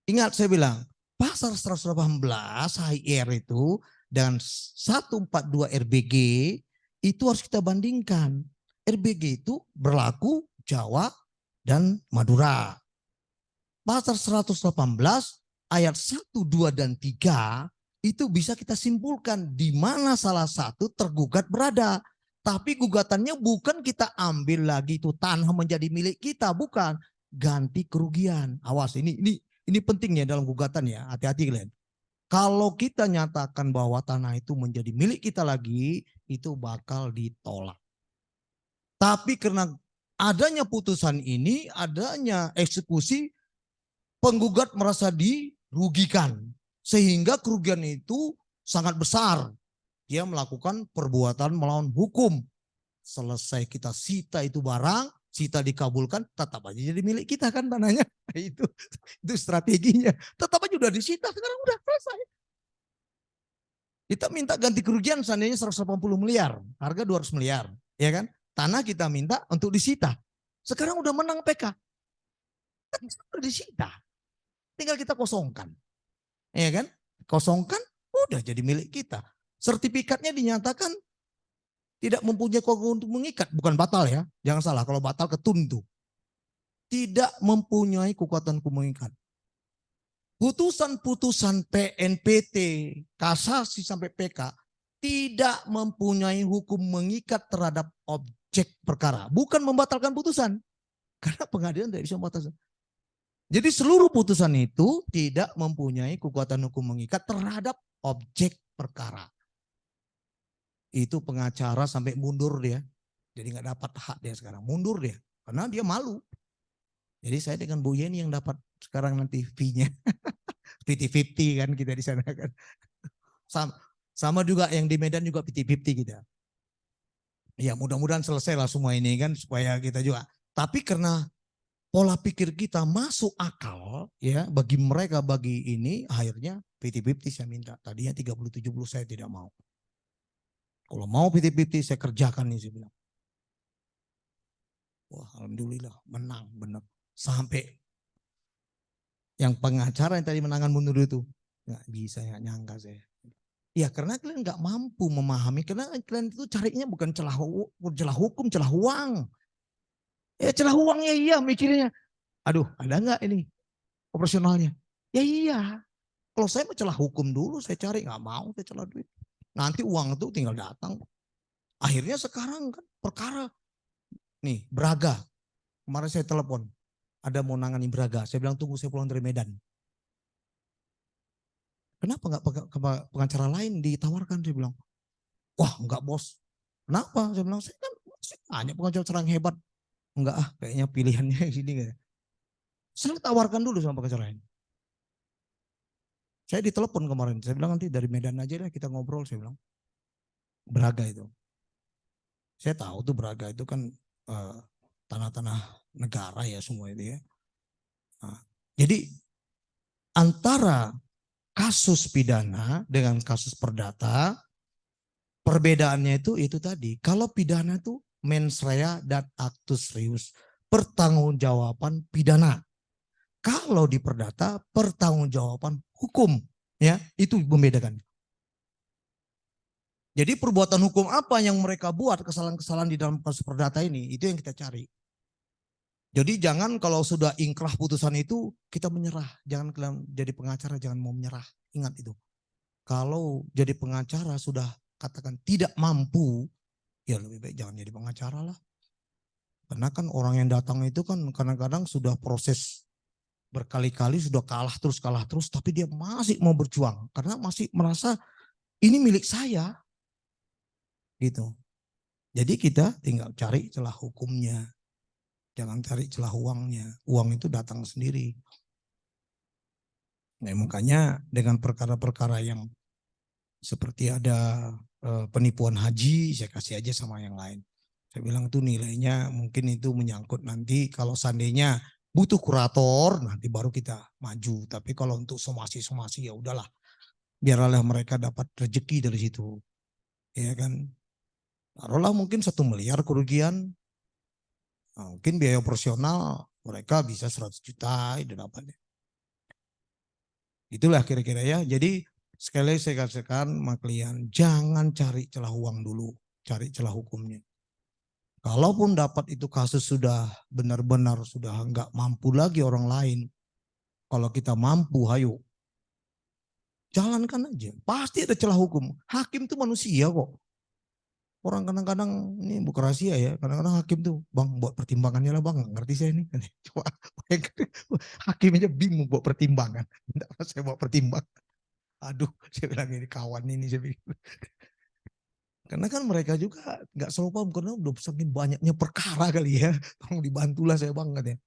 Ingat saya bilang, pasal 118 HR itu dengan 142 RBG itu harus kita bandingkan. RBG itu berlaku Jawa dan Madura. Pasal 118 ayat 1, 2, dan 3 itu bisa kita simpulkan di mana salah satu tergugat berada. Tapi gugatannya bukan kita ambil lagi itu tanah menjadi milik kita, bukan. Ganti kerugian. Awas, ini pentingnya dalam gugatan ya, hati-hati kalian. Kalau kita nyatakan bahwa tanah itu menjadi milik kita lagi, itu bakal ditolak. Tapi karena adanya putusan ini, adanya eksekusi, penggugat merasa dirugikan. Sehingga kerugian itu sangat besar. Dia melakukan perbuatan melawan hukum. Selesai kita sita itu barang, sita dikabulkan, tetap aja jadi milik kita kan tanahnya. Itu strateginya. Tetap aja udah disita, sekarang udah selesai. Kita minta ganti kerugian seandainya 180 miliar, harga 200 miliar. Ya kan? Tanah kita minta untuk disita. Sekarang udah menang PK. Udah disita. Tinggal kita kosongkan. Ya kan? Kosongkan, udah jadi milik kita. Sertifikatnya dinyatakan tidak mempunyai kekuatan untuk mengikat. Bukan batal ya. Jangan salah, kalau batal ketun tuh. Tidak mempunyai kekuatan untuk mengikat. Putusan-putusan PNPT, kasasi sampai PK tidak mempunyai hukum mengikat terhadap objek perkara. Bukan membatalkan putusan. Karena pengadilan tidak bisa membatalkan. Jadi seluruh putusan itu tidak mempunyai kekuatan hukum mengikat terhadap objek perkara. Itu pengacara sampai mundur dia. Jadi nggak dapat hak dia sekarang. Mundur dia. Karena dia malu. Jadi saya dengan Bu Yeni yang dapat sekarang nanti fee-nya. 50-50 kan kita di sana kan. Sama juga yang di Medan juga 50-50 kita. Ya mudah-mudahan selesai lah semua ini kan supaya kita juga. Tapi karena pola pikir kita masuk akal ya bagi mereka bagi ini akhirnya 50-50 saya minta. Tadinya 30-70 saya tidak mau. Kalau mau 50-50 saya kerjakan nih saya bilang. Wah alhamdulillah menang benar. Sampai yang pengacara yang tadi menangan mundur itu nggak bisa ya nyangka saya. Ya karena kalian nggak mampu memahami karena kalian itu carinya bukan celah hukum, celah uang. Ya celah uangnya iya mikirnya. Aduh ada nggak ini operasionalnya? Ya iya. Kalau saya mau celah hukum dulu saya cari nggak mau saya celah duit. Nanti uang itu tinggal datang. Akhirnya sekarang kan perkara nih Braga. Kemarin saya telepon. Ada mau nangani Braga. Saya bilang tunggu saya pulang dari Medan. Kenapa nggak pengacara lain ditawarkan? Saya bilang, wah enggak bos. Kenapa? Saya bilang, saya kan banyak pengacara yang hebat. Enggak kayaknya pilihannya gini. Saya tawarkan dulu sama pengacara lain. Saya ditelepon kemarin. Saya bilang nanti dari Medan aja lah kita ngobrol. Saya bilang, Braga itu. Saya tahu tuh Braga itu kan tanah-tanah negara ya semua itu ya. Nah, jadi antara kasus pidana dengan kasus perdata perbedaannya itu tadi. Kalau pidana itu mens rea dan actus reus, pertanggungjawaban pidana. Kalau di perdata pertanggungjawaban hukum, ya itu membedakan. Jadi perbuatan hukum apa yang mereka buat kesalahan-kesalahan di dalam kasus perdata ini itu yang kita cari. Jadi jangan kalau sudah ingkrah putusan itu kita menyerah. Jangan kalian jadi pengacara jangan mau menyerah. Ingat itu. Kalau jadi pengacara sudah katakan tidak mampu, ya lebih baik jangan jadi pengacara lah. Karena kan orang yang datang itu kan kadang-kadang sudah proses berkali-kali sudah kalah terus, tapi dia masih mau berjuang. Karena masih merasa ini milik saya. Gitu. Jadi kita tinggal cari celah hukumnya. Jangan cari celah uangnya. Uang itu datang sendiri. Nah, makanya dengan perkara-perkara yang seperti ada penipuan haji, saya kasih aja sama yang lain. Saya bilang itu nilainya mungkin itu menyangkut nanti kalau seandainya butuh kurator, nanti baru kita maju. Tapi kalau untuk somasi-somasi ya udahlah. Biarlah mereka dapat rezeki dari situ. Ya kan. Taruhlah mungkin 1 miliar kerugian. Nah, mungkin biaya operasional mereka bisa 100 juta itu dapatnya. Itulah kira-kira ya. Jadi sekali lagi saya katakan sama klien, jangan cari celah uang dulu, cari celah hukumnya. Kalaupun dapat itu kasus sudah benar-benar sudah nggak mampu lagi orang lain, kalau kita mampu, ayo jalankan aja. Pasti ada celah hukum. Hakim itu manusia kok. Orang kadang-kadang ini bukan rahasia ya. Kadang-kadang hakim tuh, bang buat pertimbangannya lah bang. Nggak ngerti saya ini. Coba hakim aja bingung buat pertimbangan. Tidak saya buat pertimbangan. Aduh, saya bilang ini kawan ini saya bilang. Karena kan mereka juga nggak selalu paham karena udah saking banyaknya perkara kali ya. Tolong dibantulah saya bang katanya.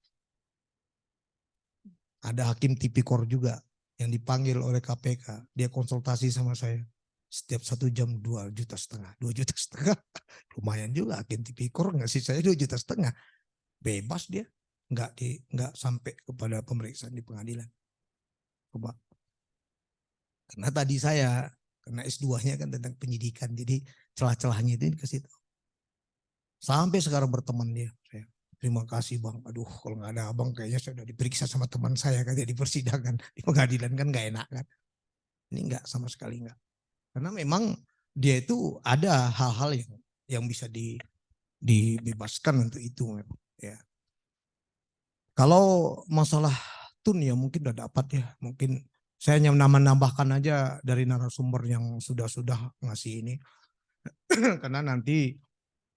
Ada hakim tipikor juga yang dipanggil oleh KPK. Dia konsultasi sama saya. Setiap 1 jam 2,5 juta. 2,5 juta. Lumayan juga hakim tipikor ngasih saya 2,5 juta. Bebas dia. Nggak sampai kepada pemeriksaan di pengadilan. Coba. Karena tadi saya karena S2-nya kan tentang penyidikan. Jadi celah-celahnya itu dikasih tahu. Sampai sekarang berteman dia. Saya, terima kasih bang. Aduh kalau nggak ada abang kayaknya saya sudah diperiksa sama teman saya katanya di persidangan. Di pengadilan kan nggak enak kan. Ini nggak sama sekali nggak. Karena memang dia itu ada hal-hal yang bisa dibebaskan untuk itu. Ya. Kalau masalah tun ya mungkin udah dapat ya. Mungkin saya hanya menambahkan aja dari narasumber yang sudah ngasih ini. Karena nanti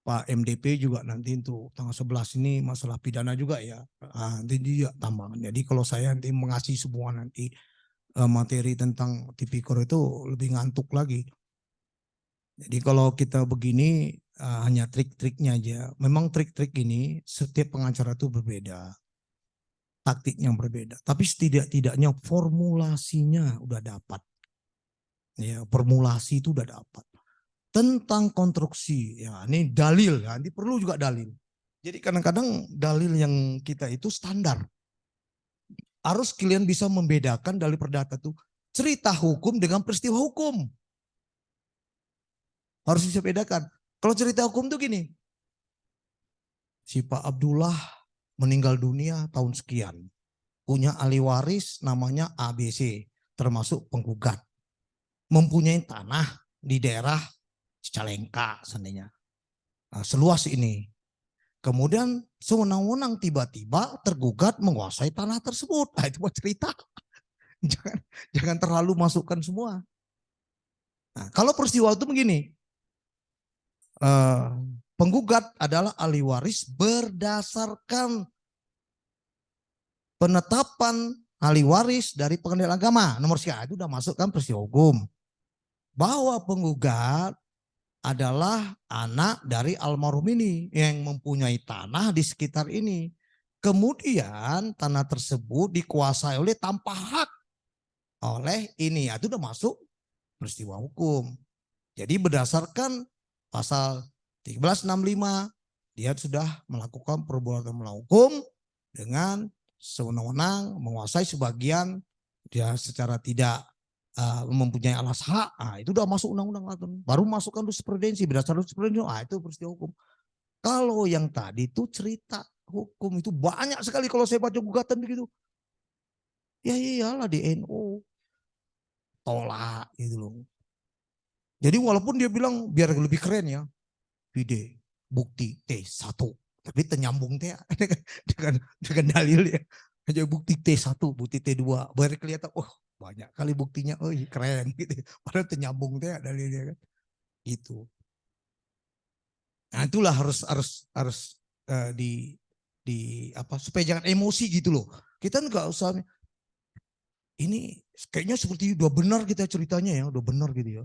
Pak MDP juga nanti untuk tanggal 11 ini masalah pidana juga ya. Nanti dia tambahan. Jadi kalau saya nanti mengasih semua nanti materi tentang tipikor itu lebih ngantuk lagi. Jadi kalau kita begini hanya trik-triknya aja. Memang trik-trik ini setiap pengacara itu berbeda. Taktiknya berbeda. Tapi setidak-tidaknya formulasinya udah dapat. Ya, formulasi itu udah dapat. Tentang konstruksi, ya ini dalil, ya, ini perlu juga dalil. Jadi kadang-kadang dalil yang kita itu standar. Harus kalian bisa membedakan dalil perdata itu cerita hukum dengan peristiwa hukum. Harus bisa bedakan. Kalau cerita hukum tuh gini, si Pak Abdullah meninggal dunia tahun sekian. Punya ahli waris namanya ABC, termasuk penggugat. Mempunyai tanah di daerah Cicalengka seandainya. Nah, seluas ini. Kemudian sewenang-wenang tiba-tiba tergugat menguasai tanah tersebut. Nah, itu buat cerita. Jangan terlalu masukkan semua. Nah, kalau peristiwa itu begini. Penggugat adalah ahli waris berdasarkan penetapan ahli waris dari pengadilan agama. Nomor sekian itu sudah masuk kan peristiwa hukum. Bahwa penggugat adalah anak dari almarhum ini yang mempunyai tanah di sekitar ini. Kemudian tanah tersebut dikuasai oleh tanpa hak oleh ini. Itu sudah masuk peristiwa hukum. Jadi berdasarkan pasal 1365 dia sudah melakukan perbuatan melawan hukum dengan sewenang-wenang menguasai sebagian dia secara tidak mempunyai alas hak, itu udah masuk undang-undang. Baru masukkan jurisprudensi, berdasarkan jurisprudensi, itu peristiwa hukum. Kalau yang tadi itu cerita hukum itu banyak sekali kalau saya baca gugatan begitu. Ya iyalah di NU tolak gitu loh. Jadi walaupun dia bilang biar lebih keren ya, vide bukti T1, tapi ternyambung T dengan dalil ya. Aja bukti T1, bukti T2, baru kelihatan banyak kali buktinya, keren gitu. Padahal ternyambung T dalilnya kan. Gitu. Nah, itulah harus di apa supaya jangan emosi gitu loh. Kita nggak usah ini kayaknya seperti udah benar kita ceritanya ya, udah benar gitu ya.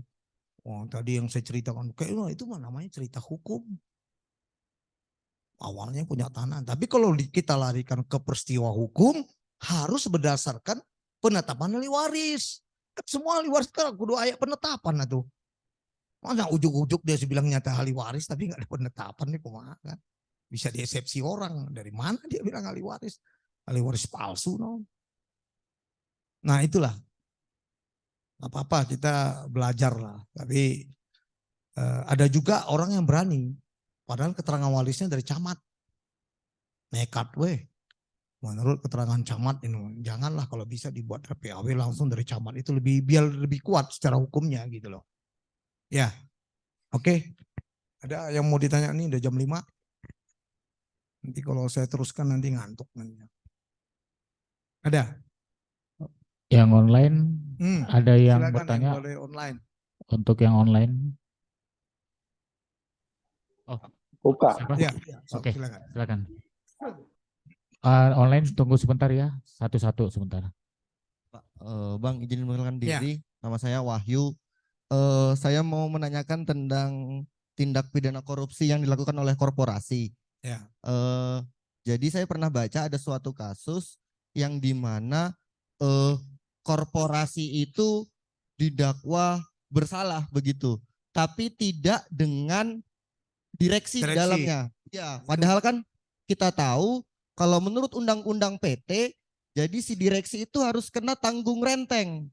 Tadi yang saya ceritakan kayaknya itu namanya cerita hukum. Awalnya punya tanah. Tapi kalau kita larikan ke peristiwa hukum harus berdasarkan penetapan ahli waris. Semua ahli waris kan kudu ayat penetapan itu. Masa ujuk-ujuk dia bilang nyata ahli waris tapi nggak ada penetapan nih kumaha kan. Bisa diesepsi orang. Dari mana dia bilang ahli waris? Ahli waris palsu no. Nah itulah. Gak apa-apa kita belajar lah. Tapi ada juga orang yang berani. Padahal keterangan warisnya dari camat. Nekat weh. Menurut keterangan camat ini, janganlah kalau bisa dibuat RPAW langsung dari camat itu biar lebih kuat secara hukumnya gitu loh. Ya, oke. Ada yang mau ditanya nih, udah jam 5. Nanti kalau saya teruskan nanti ngantuk nanti. Ada? Yang online ada yang Silakan bertanya yang boleh online. untuk yang online. Oh, Buka. siapa? Ya, Oke, silakan. silakan. Online tunggu sebentar ya, satu-satu sebentar. Pak, Bang izin mengenalkan Ya. diri, nama saya Wahyu. Saya mau menanyakan tentang tindak pidana korupsi yang dilakukan oleh korporasi. Ya. Jadi saya pernah baca ada suatu kasus yang dimana korporasi itu didakwa bersalah begitu, tapi tidak dengan direksi di Direksi. dalamnya. Ya, padahal kan kita tahu kalau menurut undang-undang PT, jadi si direksi itu harus kena tanggung renteng.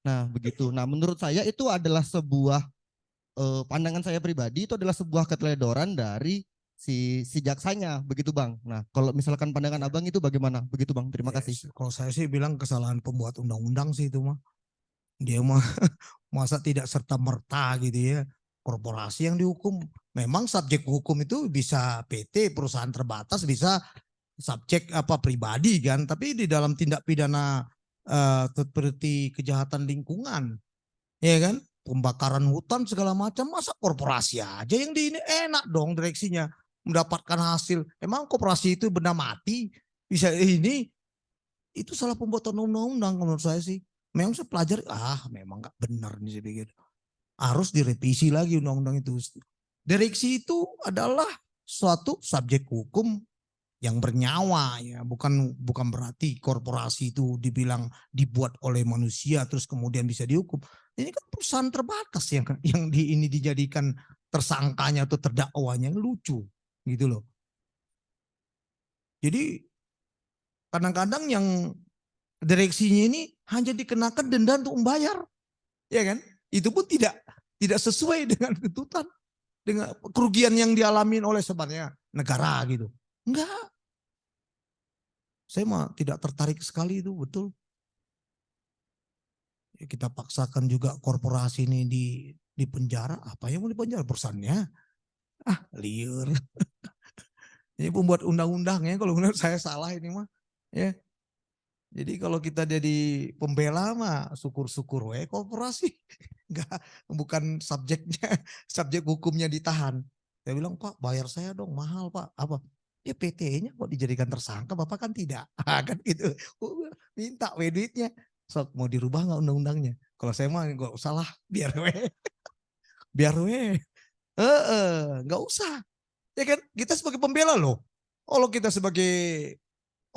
Nah, begitu. Nah, menurut saya itu adalah sebuah pandangan saya pribadi, itu adalah sebuah keteledoran dari si jaksanya, begitu Bang. Nah, kalau misalkan pandangan Abang itu bagaimana? Begitu Bang. Terima Ya, kasih. kalau saya sih bilang kesalahan pembuat undang-undang sih itu mah. Dia mah masa tidak serta merta gitu ya. Korporasi yang dihukum. Memang subjek hukum itu bisa PT, perusahaan terbatas, bisa subjek pribadi kan. Tapi di dalam tindak pidana seperti kejahatan lingkungan, ya kan, pembakaran hutan segala macam, masa korporasi aja yang di ini enak dong direksinya mendapatkan hasil. Emang korporasi itu benda mati bisa ini? Itu salah pembuatan undang-undang menurut saya sih. Memang saya pelajari, memang nggak benar nih saya pikir. Harus direvisi lagi undang-undang itu. Direksi itu adalah suatu subjek hukum yang bernyawa ya, bukan berarti korporasi itu dibilang dibuat oleh manusia terus kemudian bisa dihukum. Ini kan perusahaan terbatas yang ini dijadikan tersangkanya atau terdakwanya, lucu gitu loh. Jadi kadang-kadang yang direksinya ini hanya dikenakan denda untuk membayar, ya kan? Itu pun tidak sesuai dengan tuntutan, dengan kerugian yang dialami oleh sebenarnya negara gitu. Enggak. Saya mah tidak tertarik sekali itu, betul. Ya, kita paksakan juga korporasi ini di penjara, apa yang mau dipenjara perusahaannya? Liar. Ini pembuat undang-undangnya kalau menurut saya salah ini mah. Ya. Jadi kalau kita jadi pembela mah syukur-syukur korporasi enggak, bukan subjeknya, subjek hukumnya ditahan. Saya bilang, Pak bayar saya dong, mahal Pak. Apa? Ya PT-nya kok dijadikan tersangka, Bapak kan tidak. Kan gitu. Minta duitnya. Sok mau dirubah nggak undang-undangnya? Kalau saya mah nggak usah lah, biar biar nggak usah. Ya kan kita sebagai pembela loh. Kalau kita sebagai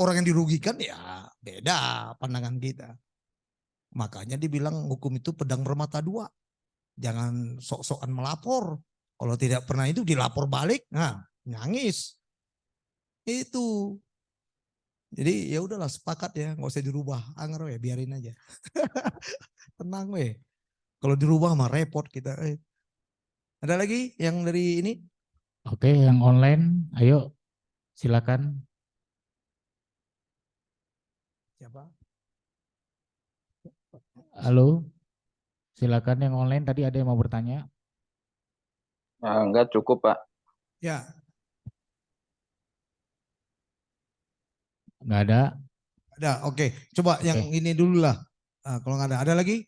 orang yang dirugikan ya beda pandangan kita. Makanya dibilang hukum itu pedang bermata dua. Jangan sok-sokan melapor. Kalau tidak pernah itu dilapor balik, nangis. Itu. Jadi ya udahlah sepakat ya, nggak usah dirubah. Anger ya, biarin aja. Tenang weh. Kalau dirubah mah repot kita. Ada lagi yang dari ini? Oke, yang online, ayo silakan. Siapa? Halo, silakan yang online. Tadi ada yang mau bertanya. Enggak cukup, Pak. Ya. Nggak ada. Ada, oke. Coba yang ini dulu lah. Kalau nggak ada lagi?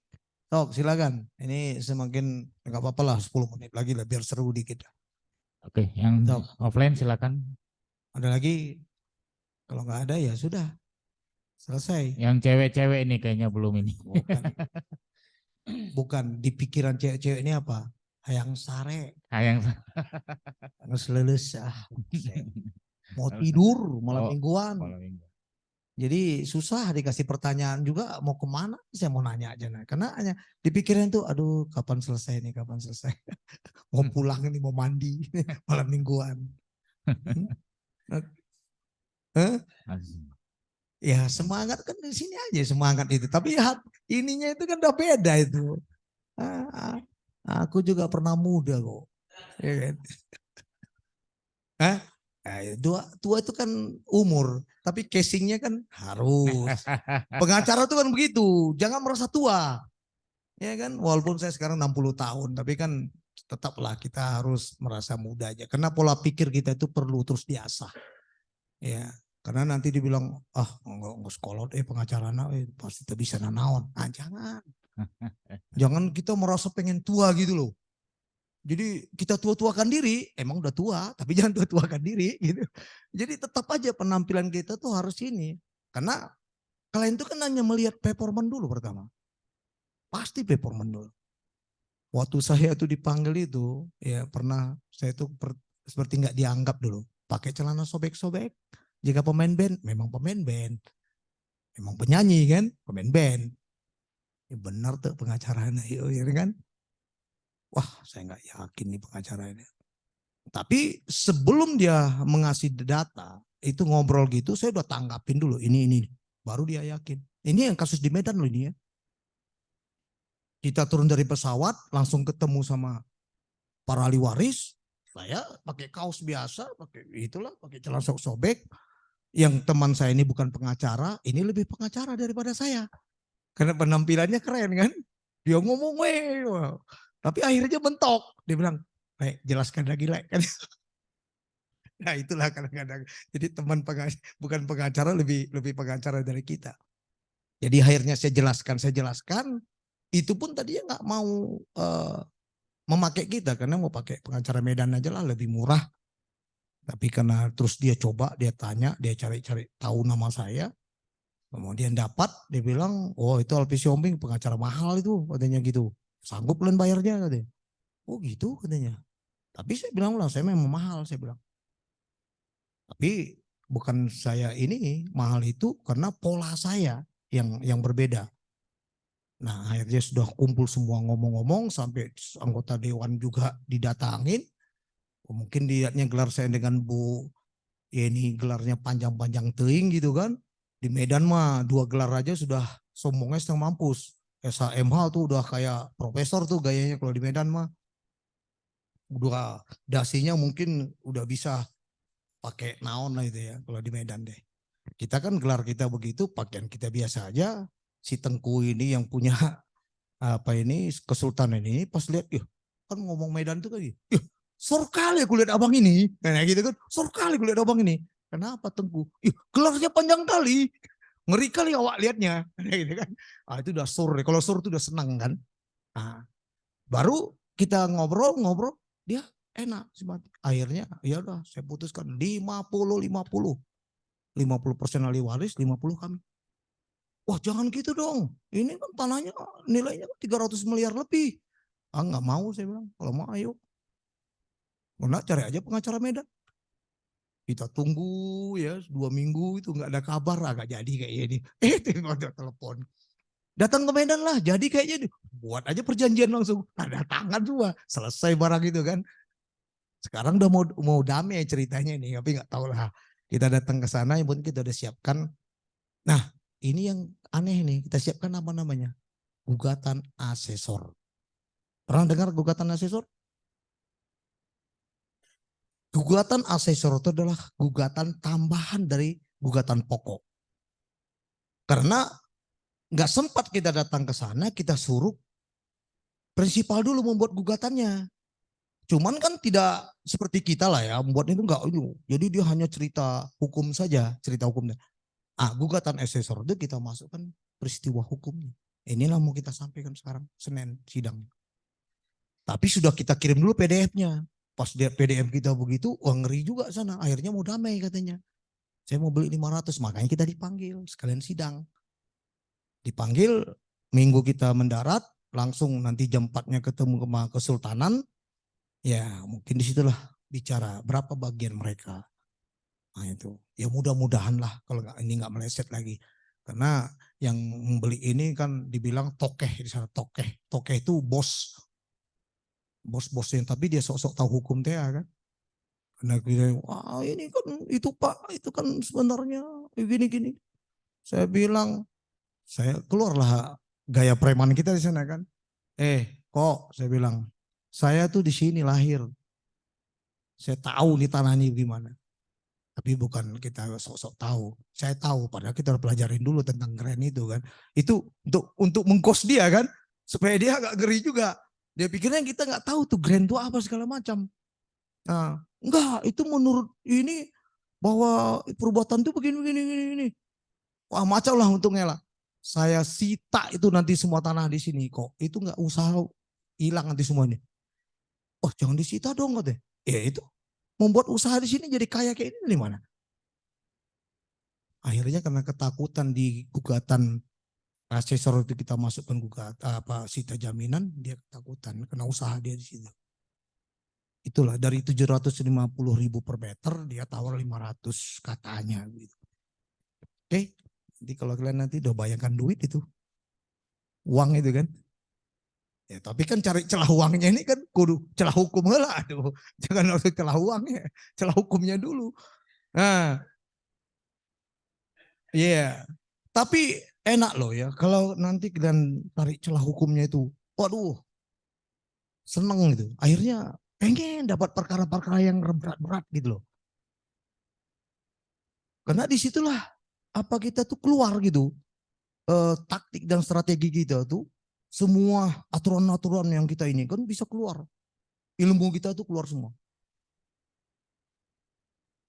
Sok, silakan. Ini semakin nggak apa-apa lah, 10 menit lagi lah biar seru dikit. Oke, yang offline silakan. Ada lagi? Kalau nggak ada ya sudah. Selesai. Yang cewek-cewek ini kayaknya belum ini. Bukan di pikiran cewek-cewek ini apa? Hayang sare. Yang Harus lulus. Mau tidur malam mingguan. Jadi susah dikasih pertanyaan juga mau kemana, saya mau nanya aja. Karena hanya dipikirin tuh, aduh kapan selesai nih, kapan selesai. Mau pulang nih, mau mandi malam mingguan. Ya semangat kan di sini aja semangat itu. Tapi ininya itu kan udah beda itu. Aku juga pernah muda kok. Ya kan? Nah, tua itu kan umur, tapi casingnya kan harus. Pengacara itu kan begitu, jangan merasa tua. Ya kan, walaupun saya sekarang 60 tahun, tapi kan tetaplah kita harus merasa muda aja. Karena pola pikir kita itu perlu terus diasah. Ya, karena nanti dibilang, enggak sekolah pengacara pasti tak bisa nanaon. Ah, jangan. Jangan kita merasa pengen tua gitu loh. Jadi kita tua-tuakan diri, emang udah tua, tapi jangan tua-tuakan diri gitu. Jadi tetap aja penampilan kita tuh harus ini. Karena kalian tuh kan hanya melihat performan dulu pertama. Pasti performan dulu. Waktu saya tuh dipanggil itu, ya pernah saya tuh seperti nggak dianggap dulu. Pakai celana sobek-sobek. Jika pemain band, memang pemain band. Memang penyanyi kan, pemain band. Ya benar tuh pengacaranya, ya kan. Wah, saya nggak yakin nih pengacara ini. Tapi sebelum dia mengasih data, itu ngobrol gitu, saya udah tanggapin dulu ini. Baru dia yakin. Ini yang kasus di Medan loh ini ya. Kita turun dari pesawat, langsung ketemu sama para ahli waris. Saya pakai kaos biasa, pakai celana sobek. Yang teman saya ini bukan pengacara, ini lebih pengacara daripada saya. Karena penampilannya keren kan. Dia ngomong, tapi akhirnya mentok. Dia bilang, jelaskan lagi, Lek. Nah itulah kadang-kadang. Jadi teman bukan pengacara lebih pengacara dari kita. Jadi akhirnya saya jelaskan. Itu pun tadinya nggak mau memakai kita. Karena mau pakai pengacara Medan aja lah lebih murah. Tapi karena terus dia coba, dia tanya, dia cari-cari tahu nama saya. Kemudian dapat, dia bilang, oh itu Alpi Siombing pengacara mahal itu katanya gitu. Sanggup kalian bayarnya katanya. Oh gitu katanya. Tapi saya bilang saya memang mahal saya bilang. Tapi bukan saya ini mahal itu karena pola saya yang berbeda. Nah akhirnya sudah kumpul semua ngomong-ngomong sampai anggota dewan juga didatangin. Mungkin dilihatnya gelar saya dengan Bu ini gelarnya panjang-panjang teing gitu kan. Di Medan mah 2 gelar aja sudah sombongnya setengah mampus. SHMH tuh udah kayak profesor tuh gayanya kalau di Medan mah. Udah dasinya mungkin udah bisa pakai naon lah itu ya kalau di Medan deh. Kita kan gelar kita begitu, pakaian kita biasa aja. Si Tengku ini yang punya kesultanan ini pas lihat, kan ngomong Medan tuh kan, sor kali aku lihat abang ini, kayak gitu kan, sor kali aku lihat abang ini. Kenapa Tengku? Gelarnya panjang kali, ngeri kali awak liatnya, gitu kan. Itu udah sur, kalau sur itu udah senang kan. Nah, baru kita ngobrol, dia enak sih. Akhirnya ya udah saya putuskan 50% ahli waris, 50 kami. Wah jangan gitu dong, ini kan tanahnya nilainya 300 miliar lebih. Nggak mau saya bilang, kalau mau ayo. Nah, cari aja pengacara Medan. Kita tunggu ya 2 minggu itu nggak ada kabar, agak jadi kayak ini. Tinggal telepon. Datang ke Medan lah, jadi kayaknya buat aja perjanjian langsung, ada tangan semua, selesai barang itu kan. Sekarang udah mau damai ceritanya nih, tapi nggak tahu lah. Kita datang ke sana, yang penting kita udah siapkan. Nah, ini yang aneh nih, kita siapkan apa namanya? Gugatan asesor. Pernah dengar gugatan asesor? Gugatan asesor itu adalah gugatan tambahan dari gugatan pokok. Karena nggak sempat kita datang ke sana, kita suruh prinsipal dulu membuat gugatannya. Cuman kan tidak seperti kita lah ya, membuat itu enggak itu. Jadi dia hanya cerita hukum saja, cerita hukumnya. Gugatan asesor itu kita masukkan peristiwa hukumnya. Inilah mau kita sampaikan sekarang, Senin sidang. Tapi sudah kita kirim dulu PDF-nya. Pas dia PDF kita begitu, ngeri juga sana. Akhirnya mau damai katanya. Saya mau beli 500, makanya kita dipanggil sekalian sidang. Dipanggil, minggu kita mendarat, langsung nanti jam 4-nya ketemu ke Kesultanan. Ya mungkin disitulah bicara berapa bagian mereka. Nah itu, ya mudah-mudahan lah kalau ini nggak meleset lagi. Karena yang membeli ini kan dibilang tokeh di sana, tokeh itu bos yang tapi dia sok-sok tahu hukum teh kan. Karena kita, ini kan itu Pak, itu kan sebenarnya gini-gini. Saya bilang, saya keluarlah gaya preman kita di sana kan. Kok saya bilang, saya tuh di sini lahir. Saya tahu nih tanahnya gimana. Tapi bukan kita sok-sok tahu. Saya tahu, padahal kita harus pelajarin dulu tentang grand itu kan. Itu untuk mengkos dia kan, supaya dia agak geri juga. Dia pikirnya kita nggak tahu tuh grand itu apa segala macam. Nah, enggak, itu menurut ini bahwa perbuatan itu begini. Wah, macam lah untuk ngelak. Saya sita itu nanti semua tanah di sini kok. Itu nggak usah hilang nanti semuanya. Oh, jangan disita dong katanya. Ya itu membuat usaha di sini jadi kaya kayak ini di mana? Akhirnya karena ketakutan di gugatan asesor itu kita masukkan sita jaminan, dia ketakutan karena usaha dia di situ. Itulah dari 750.000 per meter dia tawar 500 katanya gitu. Oke, jadi kalau kalian nanti udah bayangkan duit itu, uang itu kan. Ya, tapi kan cari celah uangnya ini kan kudu celah hukum lah, aduh. Jangan harus celah uangnya, celah hukumnya dulu. Nah, iya. Tapi enak loh ya kalau nanti kalian tarik celah hukumnya itu. Waduh, seneng gitu. Akhirnya pengen dapat perkara-perkara yang berat-berat gitu loh. Karena disitulah apa kita tuh keluar gitu. Taktik dan strategi kita tuh semua aturan-aturan yang kita ini kan bisa keluar. Ilmu kita tuh keluar semua.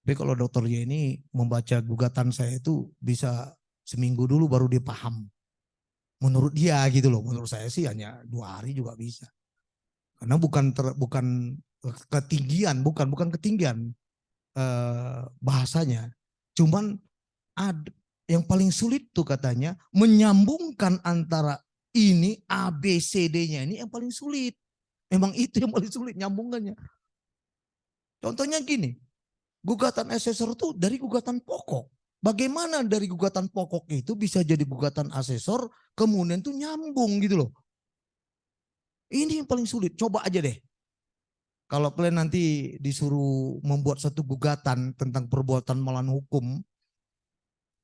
Tapi kalau dokternya ini membaca gugatan saya itu bisa seminggu dulu baru dia paham. Menurut dia gitu loh. Menurut saya sih hanya 2 hari juga bisa. Karena bukan ketinggian, bukan ketinggian bahasanya. Cuman yang paling sulit tuh katanya menyambungkan antara ini A, B, C, D-nya ini yang paling sulit. Memang itu yang paling sulit nyambungkannya. Contohnya gini, gugatan asesor itu dari gugatan pokok. Bagaimana dari gugatan pokok itu bisa jadi gugatan asesor, kemudian tuh nyambung gitu loh. Ini yang paling sulit, coba aja deh. Kalau kalian nanti disuruh membuat satu gugatan tentang perbuatan melawan hukum,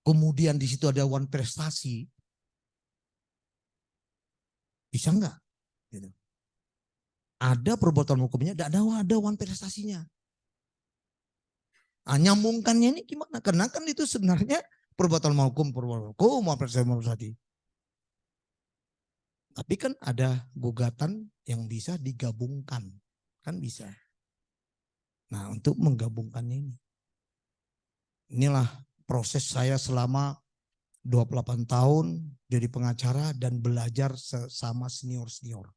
kemudian di situ ada wan prestasi, bisa nggak? Gitu. Ada perbuatan hukumnya, tidak ada wan prestasinya. Nah, nyambungkannya ini gimana? Karena kan itu sebenarnya perbuatan hukum, wan prestasi. Tapi kan ada gugatan yang bisa digabungkan, kan bisa. Nah, untuk menggabungkannya ini, inilah proses saya selama 28 tahun jadi pengacara dan belajar sesama senior-senior.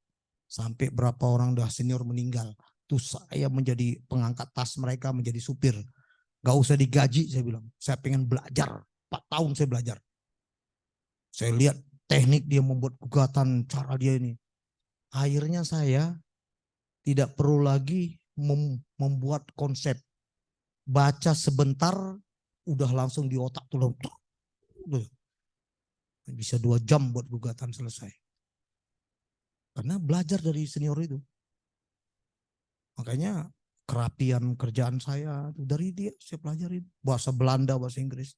Sampai berapa orang udah senior meninggal. Tuh saya menjadi pengangkat tas mereka, menjadi supir. Gak usah digaji saya bilang. Saya pengen belajar. 4 tahun saya belajar. Saya lihat teknik dia membuat gugatan, cara dia ini. Akhirnya saya tidak perlu lagi membuat konsep. Baca sebentar udah langsung di otak tuh. Bisa 2 jam buat gugatan selesai. Karena belajar dari senior itu. Makanya kerapian kerjaan saya dari dia saya pelajarin. Bahasa Belanda, bahasa Inggris.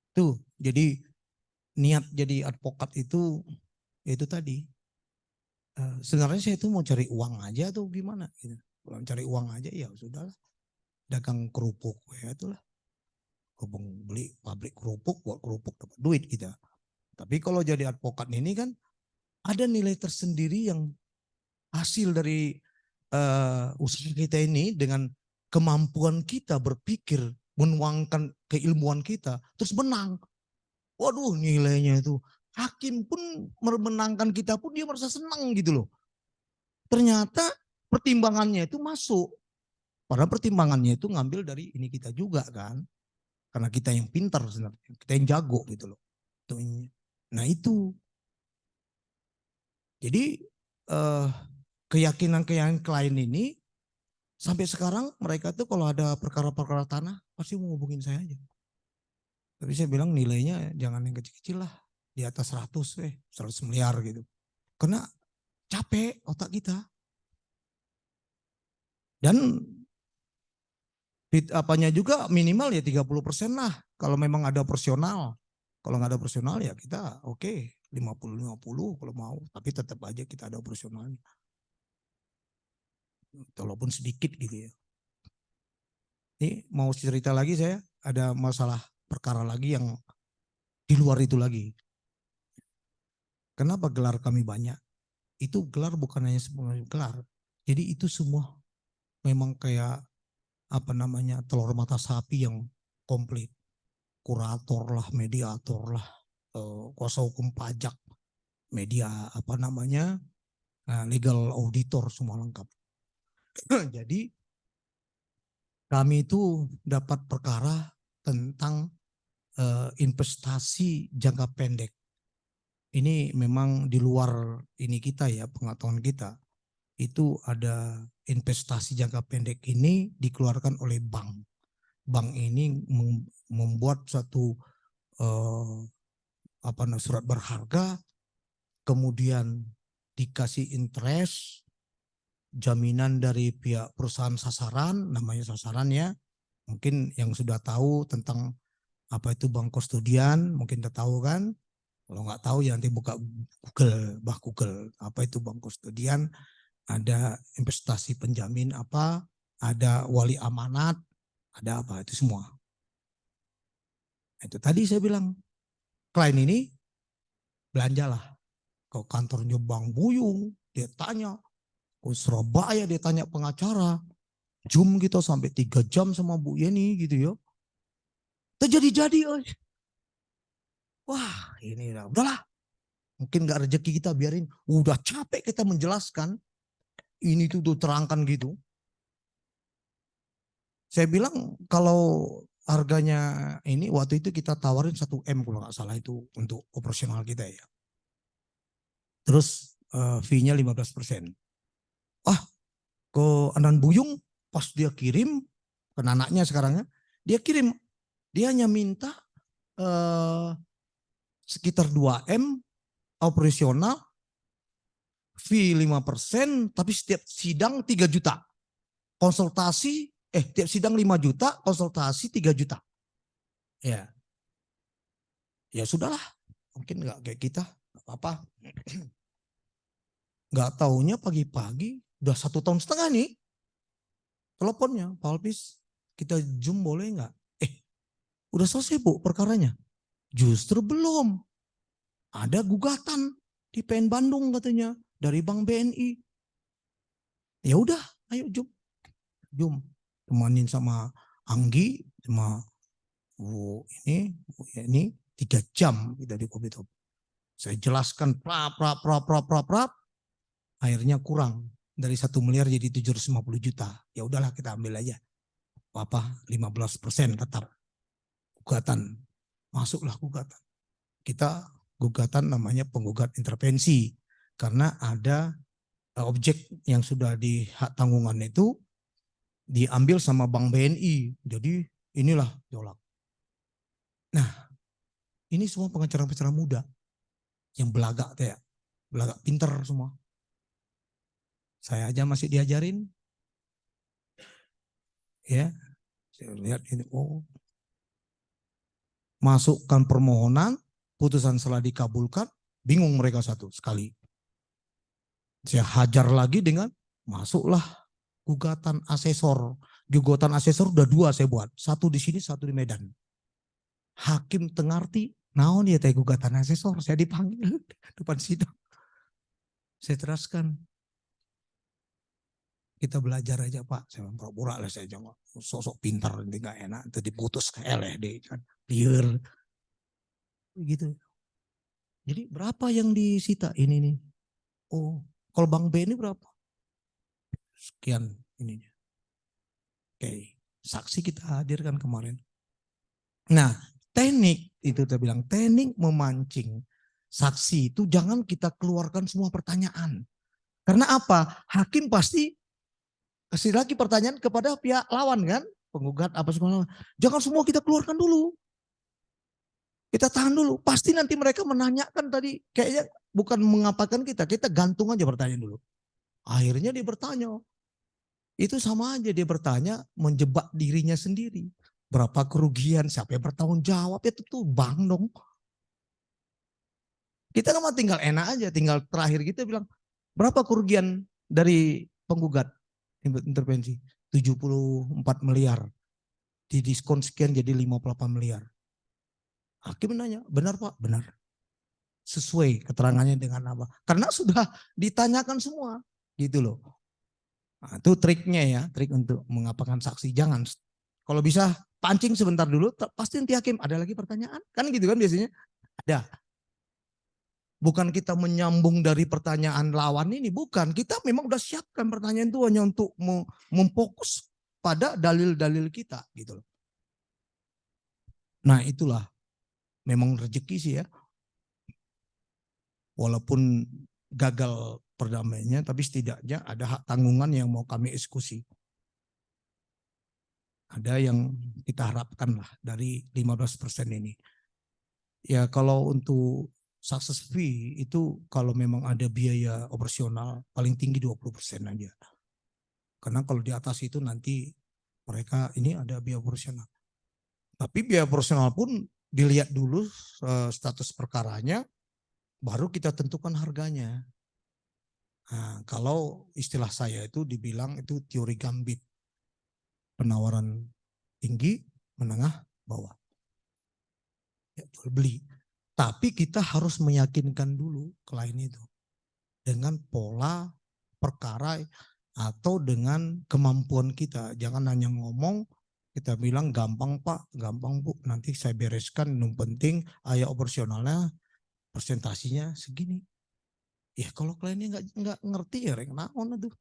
Tuh, jadi niat jadi advokat itu tadi. Sebenarnya saya itu mau cari uang aja tuh gimana gitu. Kalau cari uang aja ya sudahlah. Dagang kerupuk ya itulah. Beli pabrik kerupuk, buat kerupuk dapat duit kita. Tapi kalau jadi advokat ini kan ada nilai tersendiri yang hasil dari usaha kita ini dengan kemampuan kita berpikir, menuangkan keilmuan kita, terus menang. Waduh nilainya itu. Hakim pun memenangkan kita pun dia merasa senang gitu loh. Ternyata pertimbangannya itu masuk. Padahal pertimbangannya itu ngambil dari ini kita juga kan. Karena kita yang pintar sebenarnya, kita yang jago gitu loh. Nah itu. Jadi keyakinan klien ini sampai sekarang mereka tuh kalau ada perkara-perkara tanah pasti mau hubungin saya aja. Tapi saya bilang nilainya jangan yang kecil-kecil lah. Di atas 100 miliar gitu. Karena capek otak kita. Dan apanya juga minimal ya 30% lah. Kalau memang ada operasional. Kalau nggak ada operasional ya kita oke 50-50 kalau mau. Tapi tetap aja kita ada operasionalnya. Walaupun sedikit gitu ya. Ini mau cerita lagi saya, ada masalah perkara lagi yang di luar itu lagi. Kenapa gelar kami banyak? Itu gelar bukan hanya sebuah gelar. Jadi itu semua memang kayak apa namanya telur mata sapi yang komplit. Kurator lah, mediator lah, kuasa hukum pajak, media apa namanya, legal auditor, semua lengkap. Jadi kami itu dapat perkara tentang investasi jangka pendek. Ini memang di luar ini kita ya, pengetahuan kita. Itu ada investasi jangka pendek ini dikeluarkan oleh bank. Bank ini membuat suatu surat berharga, kemudian dikasih interest, jaminan dari pihak perusahaan sasaran, namanya sasaran ya. Mungkin yang sudah tahu tentang apa itu bank kustodian, mungkin udah tahu kan. Kalau nggak tahu ya nanti buka Google, apa itu bank kustodian, ada investasi penjamin apa, ada wali amanat, ada apa, itu semua. Itu tadi saya bilang, klien ini belanjalah ke kantornya Bank Buyung, dia tanya, ke Surabaya dia tanya pengacara, Zoom gitu sampai 3 jam sama Bu Yeni gitu ya. Terjadi-jadi, wah ini udahlah, mungkin nggak rezeki kita biarin, udah capek kita menjelaskan, ini tuh terangkan gitu. Saya bilang kalau harganya ini waktu itu kita tawarin 1 M kalau nggak salah itu untuk operasional kita ya. Terus fee-nya 15%. Ke Anan Buyung pas dia kirim ke anaknya sekarang ya, dia kirim, dia hanya minta sekitar 2 M operasional, fee 5%, tapi setiap sidang 3 juta. Konsultasi, tiap sidang 5 juta, konsultasi 3 juta. Ya. Ya sudahlah, mungkin nggak kayak kita, nggak apa-apa. Nggak taunya pagi-pagi, udah 1,5 tahun nih, teleponnya, Pak Alpis, kita Zoom boleh nggak? Udah selesai Bu perkaranya. Justru belum. Ada gugatan di PN Bandung katanya dari Bank BNI. Ya udah, ayo Zoom. Temanin sama Anggi, sama Bu ini 3 jam kita di Kopi Top. Saya jelaskan prap. Akhirnya kurang dari 1 miliar jadi 750 juta. Ya udahlah kita ambil aja. Apa 15% tetap gugatan. Masuklah gugatan. Kita gugatan namanya penggugat intervensi karena ada objek yang sudah di hak tanggungan itu diambil sama Bank BNI. Jadi inilah tolak. Nah, ini semua pengacara-pengacara muda yang belagak ya, belagak pinter semua. Saya aja masih diajarin. Ya, saya lihat ini, masukkan permohonan, putusan setelah dikabulkan, bingung mereka satu sekali. Saya hajar lagi dengan masuklah gugatan asesor. Gugatan asesor udah 2 saya buat, 1 di sini, 1 di Medan. Hakim tengarti, naon ya teh gugatan asesor, saya dipanggil depan sidang. Saya teraskan. Kita belajar aja Pak, saya pura-pura lah saya jangan sosok pintar nanti nggak enak, itu diputus ke LHD kan, liar, gitu. Jadi berapa yang disita ini nih? Oh, kalau Bank B ini berapa? Sekian ininya. Oke, saksi kita hadirkan kemarin. Nah, teknik itu saya bilang teknik memancing saksi itu jangan kita keluarkan semua pertanyaan. Karena apa? Hakim pasti kasih lagi pertanyaan kepada pihak lawan kan, penggugat apa semua. Jangan semua kita keluarkan dulu. Kita tahan dulu. Pasti nanti mereka menanyakan tadi kayaknya bukan mengapakan kita gantung aja pertanyaan dulu. Akhirnya dia bertanya. Itu sama aja dia bertanya menjebak dirinya sendiri. Berapa kerugian, siapa yang bertanggung jawab, itu tuh bank dong. Kita kan tinggal enak aja, tinggal terakhir kita bilang berapa kerugian dari penggugat intervensi 74 miliar. didiskon sekian jadi 58 miliar. Hakim nanya, benar Pak? Benar. Sesuai keterangannya dengan apa? Karena sudah ditanyakan semua, gitu loh. Nah, itu triknya ya, trik untuk mengapakan saksi. Jangan, kalau bisa pancing sebentar dulu, pasti nanti hakim ada lagi pertanyaan. Kan gitu kan biasanya. Ada. Bukan kita menyambung dari pertanyaan lawan ini, bukan. Kita memang udah siapkan pertanyaan itu hanya untuk memfokus pada dalil-dalil kita gitu loh. Nah itulah memang rezeki sih ya. Walaupun gagal perdamaiannya, tapi setidaknya ada hak tanggungan yang mau kami eksekusi. Ada yang kita harapkan lah dari 15% ini. Ya kalau untuk success fee itu kalau memang ada biaya operasional paling tinggi 20% aja. Karena kalau di atas itu nanti mereka ini ada biaya operasional. Tapi biaya operasional pun dilihat dulu status perkaranya, baru kita tentukan harganya. Nah, kalau istilah saya itu dibilang itu teori gambit. Penawaran tinggi, menengah, bawah. Ya, jual beli. Tapi kita harus meyakinkan dulu klien itu dengan pola perkara atau dengan kemampuan kita. Jangan hanya ngomong, kita bilang gampang Pak, gampang Bu, nanti saya bereskan, yang penting ayah operasionalnya presentasinya segini. Ya kalau kliennya nggak ngerti ya naon itu.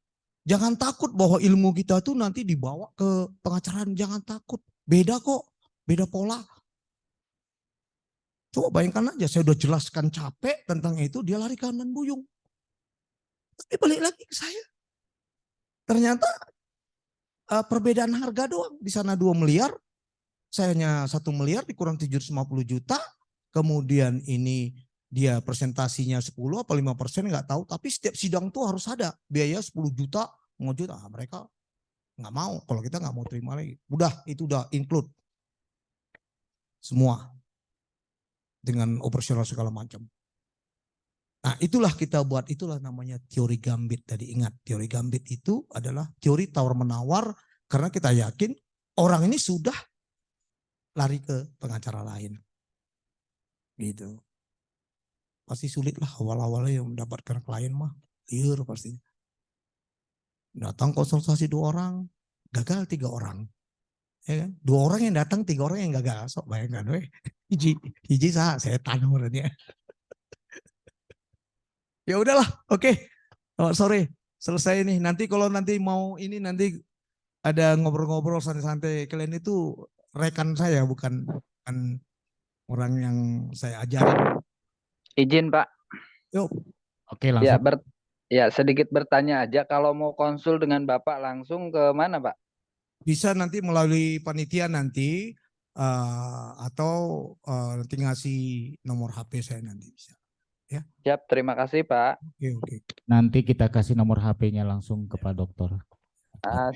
Jangan takut bahwa ilmu kita tuh nanti dibawa ke pengacaraan, jangan takut. Beda kok, beda pola. Coba bayangkan aja, saya udah jelaskan capek tentang itu, dia lari kanan buyung. Tapi balik lagi ke saya. Ternyata perbedaan harga doang. Di sana 2 miliar, saya hanya 1 miliar dikurang 750 juta. Kemudian ini dia presentasinya 10 apa 5% nggak tahu. Tapi setiap sidang tuh harus ada biaya 10 juta, 5 juta. Mereka nggak mau, kalau kita nggak mau terima lagi. Udah, itu udah include semua. Dengan operasional segala macam. Nah itulah kita buat, itulah namanya teori gambit tadi. Ingat, teori gambit itu adalah teori tawar-menawar karena kita yakin orang ini sudah lari ke pengacara lain. Gitu. Pasti sulit lah awal-awalnya yang mendapatkan klien mah. Liar pasti. Datang konsultasi 2 orang, gagal 3 orang. Ya kan? 2 orang yang datang, 3 orang yang gagal. Sok bayangkan weh. Hiji setan orangnya. Ya udahlah, oke. Oh, sore selesai nih. Nanti kalau nanti mau ini nanti ada ngobrol-ngobrol santai-santai. Kalian itu rekan saya bukan orang yang saya ajarin. Izin Pak. Yuk. Oke, Ya, langsung. sedikit bertanya aja. Kalau mau konsul dengan Bapak langsung ke mana Pak? Bisa nanti melalui panitia nanti atau nanti ngasih nomor HP saya nanti bisa. Ya. Siap, terima kasih Pak. Oke. Nanti kita kasih nomor HP-nya langsung ke Pak Dokter.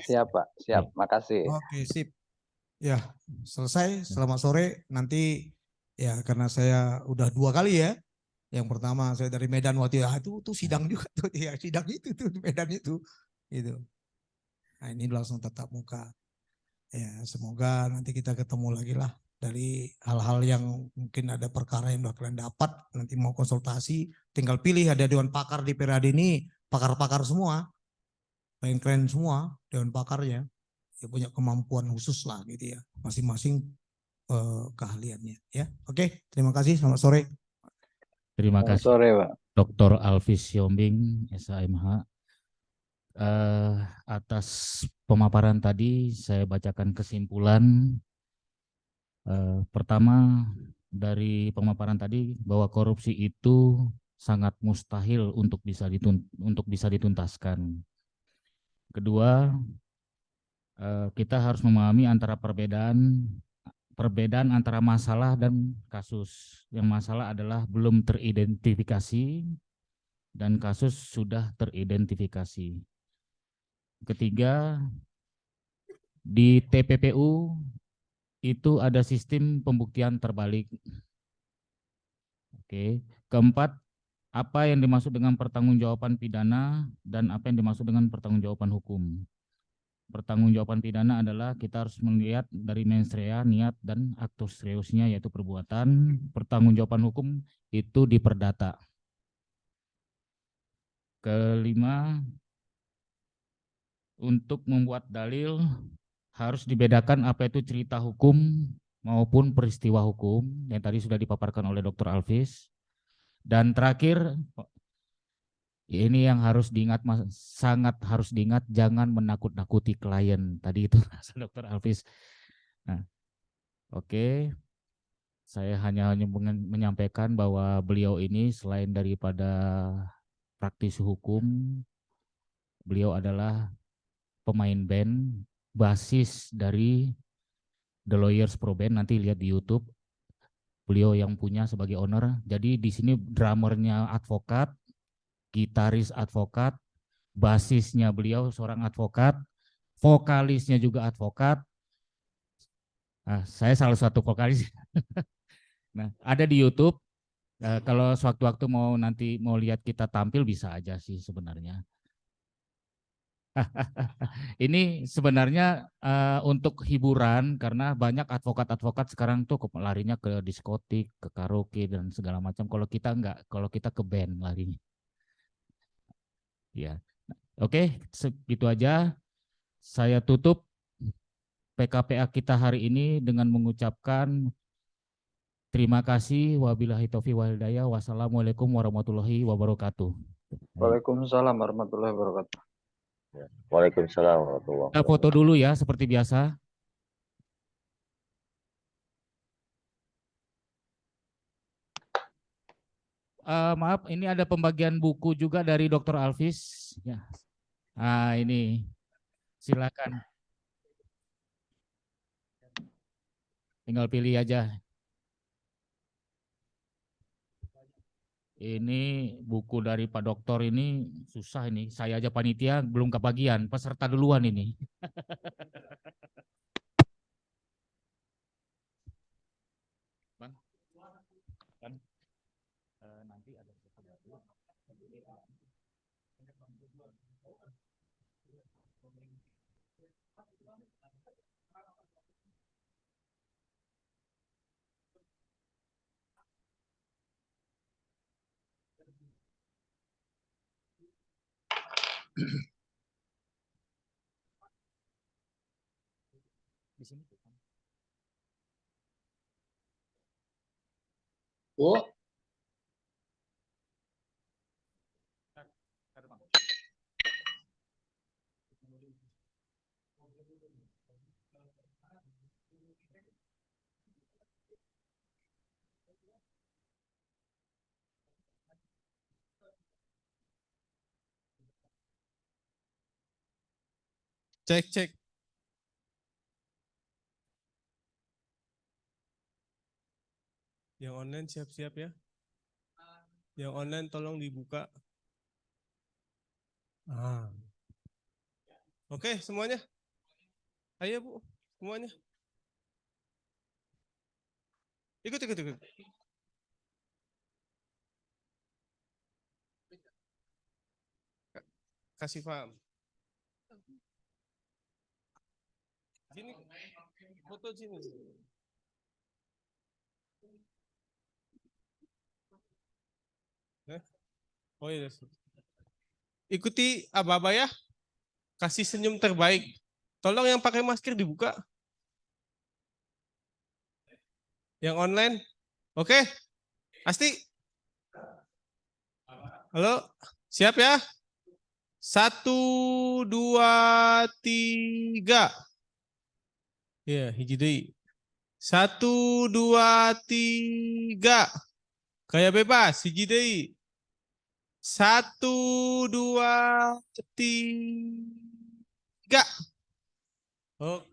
Siap Pak, siap. Makasih. Oke, sip. Ya, selesai. Selamat sore. Nanti ya karena saya udah 2 kali ya. Yang pertama saya dari Medan waktu itu sidang juga tuh ya, sidang itu tuh Medan itu. Gitu. Nah, ini langsung tatap muka. Ya, semoga nanti kita ketemu lagi lah dari hal-hal yang mungkin ada perkara yang udah kalian dapat, nanti mau konsultasi, tinggal pilih, ada dewan pakar di Peradi ini, pakar-pakar semua, keren-keren semua dewan pakarnya, ya punya kemampuan khusus lah gitu ya, masing-masing keahliannya ya. Oke, terima kasih, selamat sore. Terima Selamat kasih sore Pak. Dr. Alvis Siombing, SHMH. Atas pemaparan tadi saya bacakan kesimpulan. Pertama, dari pemaparan tadi bahwa korupsi itu sangat mustahil untuk bisa dituntaskan. Kedua, kita harus memahami antara perbedaan antara masalah dan kasus. Yang masalah adalah belum teridentifikasi dan kasus sudah teridentifikasi. Ketiga, di TPPU itu ada sistem pembuktian terbalik. Oke. Keempat, apa yang dimaksud dengan pertanggungjawaban pidana dan apa yang dimaksud dengan pertanggungjawaban hukum. Pertanggungjawaban pidana adalah kita harus melihat dari mens rea, niat, dan actus reusnya yaitu perbuatan. Pertanggungjawaban hukum itu di perdata. Kelima, untuk membuat dalil harus dibedakan apa itu cerita hukum maupun peristiwa hukum yang tadi sudah dipaparkan oleh Dr. Alvis. Dan terakhir, ini yang harus diingat, sangat harus diingat, jangan menakut-nakuti klien. Tadi itu Dr. Alvis. Nah, oke. Saya hanya menyampaikan bahwa beliau ini selain daripada praktisi hukum, beliau adalah pemain band, basis dari The Lawyers Pro Band, nanti lihat di YouTube. Beliau yang punya sebagai owner. Jadi di sini drummernya advokat, gitaris advokat, basisnya beliau seorang advokat, vokalisnya juga advokat. Nah, saya salah satu vokalis. Nah, ada di YouTube. Kalau sewaktu-waktu nanti mau lihat kita tampil bisa aja sih sebenarnya. Ini sebenarnya untuk hiburan karena banyak advokat-advokat sekarang tuh larinya ke diskotik, ke karaoke dan segala macam. Kalau kita enggak, kalau kita ke band larinya. Ya. Oke, segitu aja. Saya tutup PKPA kita hari ini dengan mengucapkan terima kasih. Wabillahi taufiq wal hidayah. Wassalamualaikum warahmatullahi wabarakatuh. Waalaikumsalam warahmatullahi wabarakatuh. Waalaikumsalam warahmatullahi Kita foto dulu ya seperti biasa. Maaf, ini ada pembagian buku juga dari Dr. Alvis. Ya. Nah, ini silakan. Tinggal pilih aja. Ini buku dari Pak Doktor ini susah ini. Saya aja panitia belum kebagian, peserta duluan ini. Bang, kan nanti ada di sini. Oh, Cek, cek. Yang online siap-siap ya. Yang online tolong dibuka. Oke, semuanya. Ayo Bu, semuanya. Ikut. Kasih paham. Sini, foto sini. Oh iya. Ikuti aba-aba ya. Kasih senyum terbaik. Tolong yang pakai masker dibuka. Yang online. Oke. Asti. Halo. Siap ya? 1, 2, 3. Ya, hiji deui. 1, 2, 3. Kayak bebas, hiji deui. 1, 2, 3. Oke.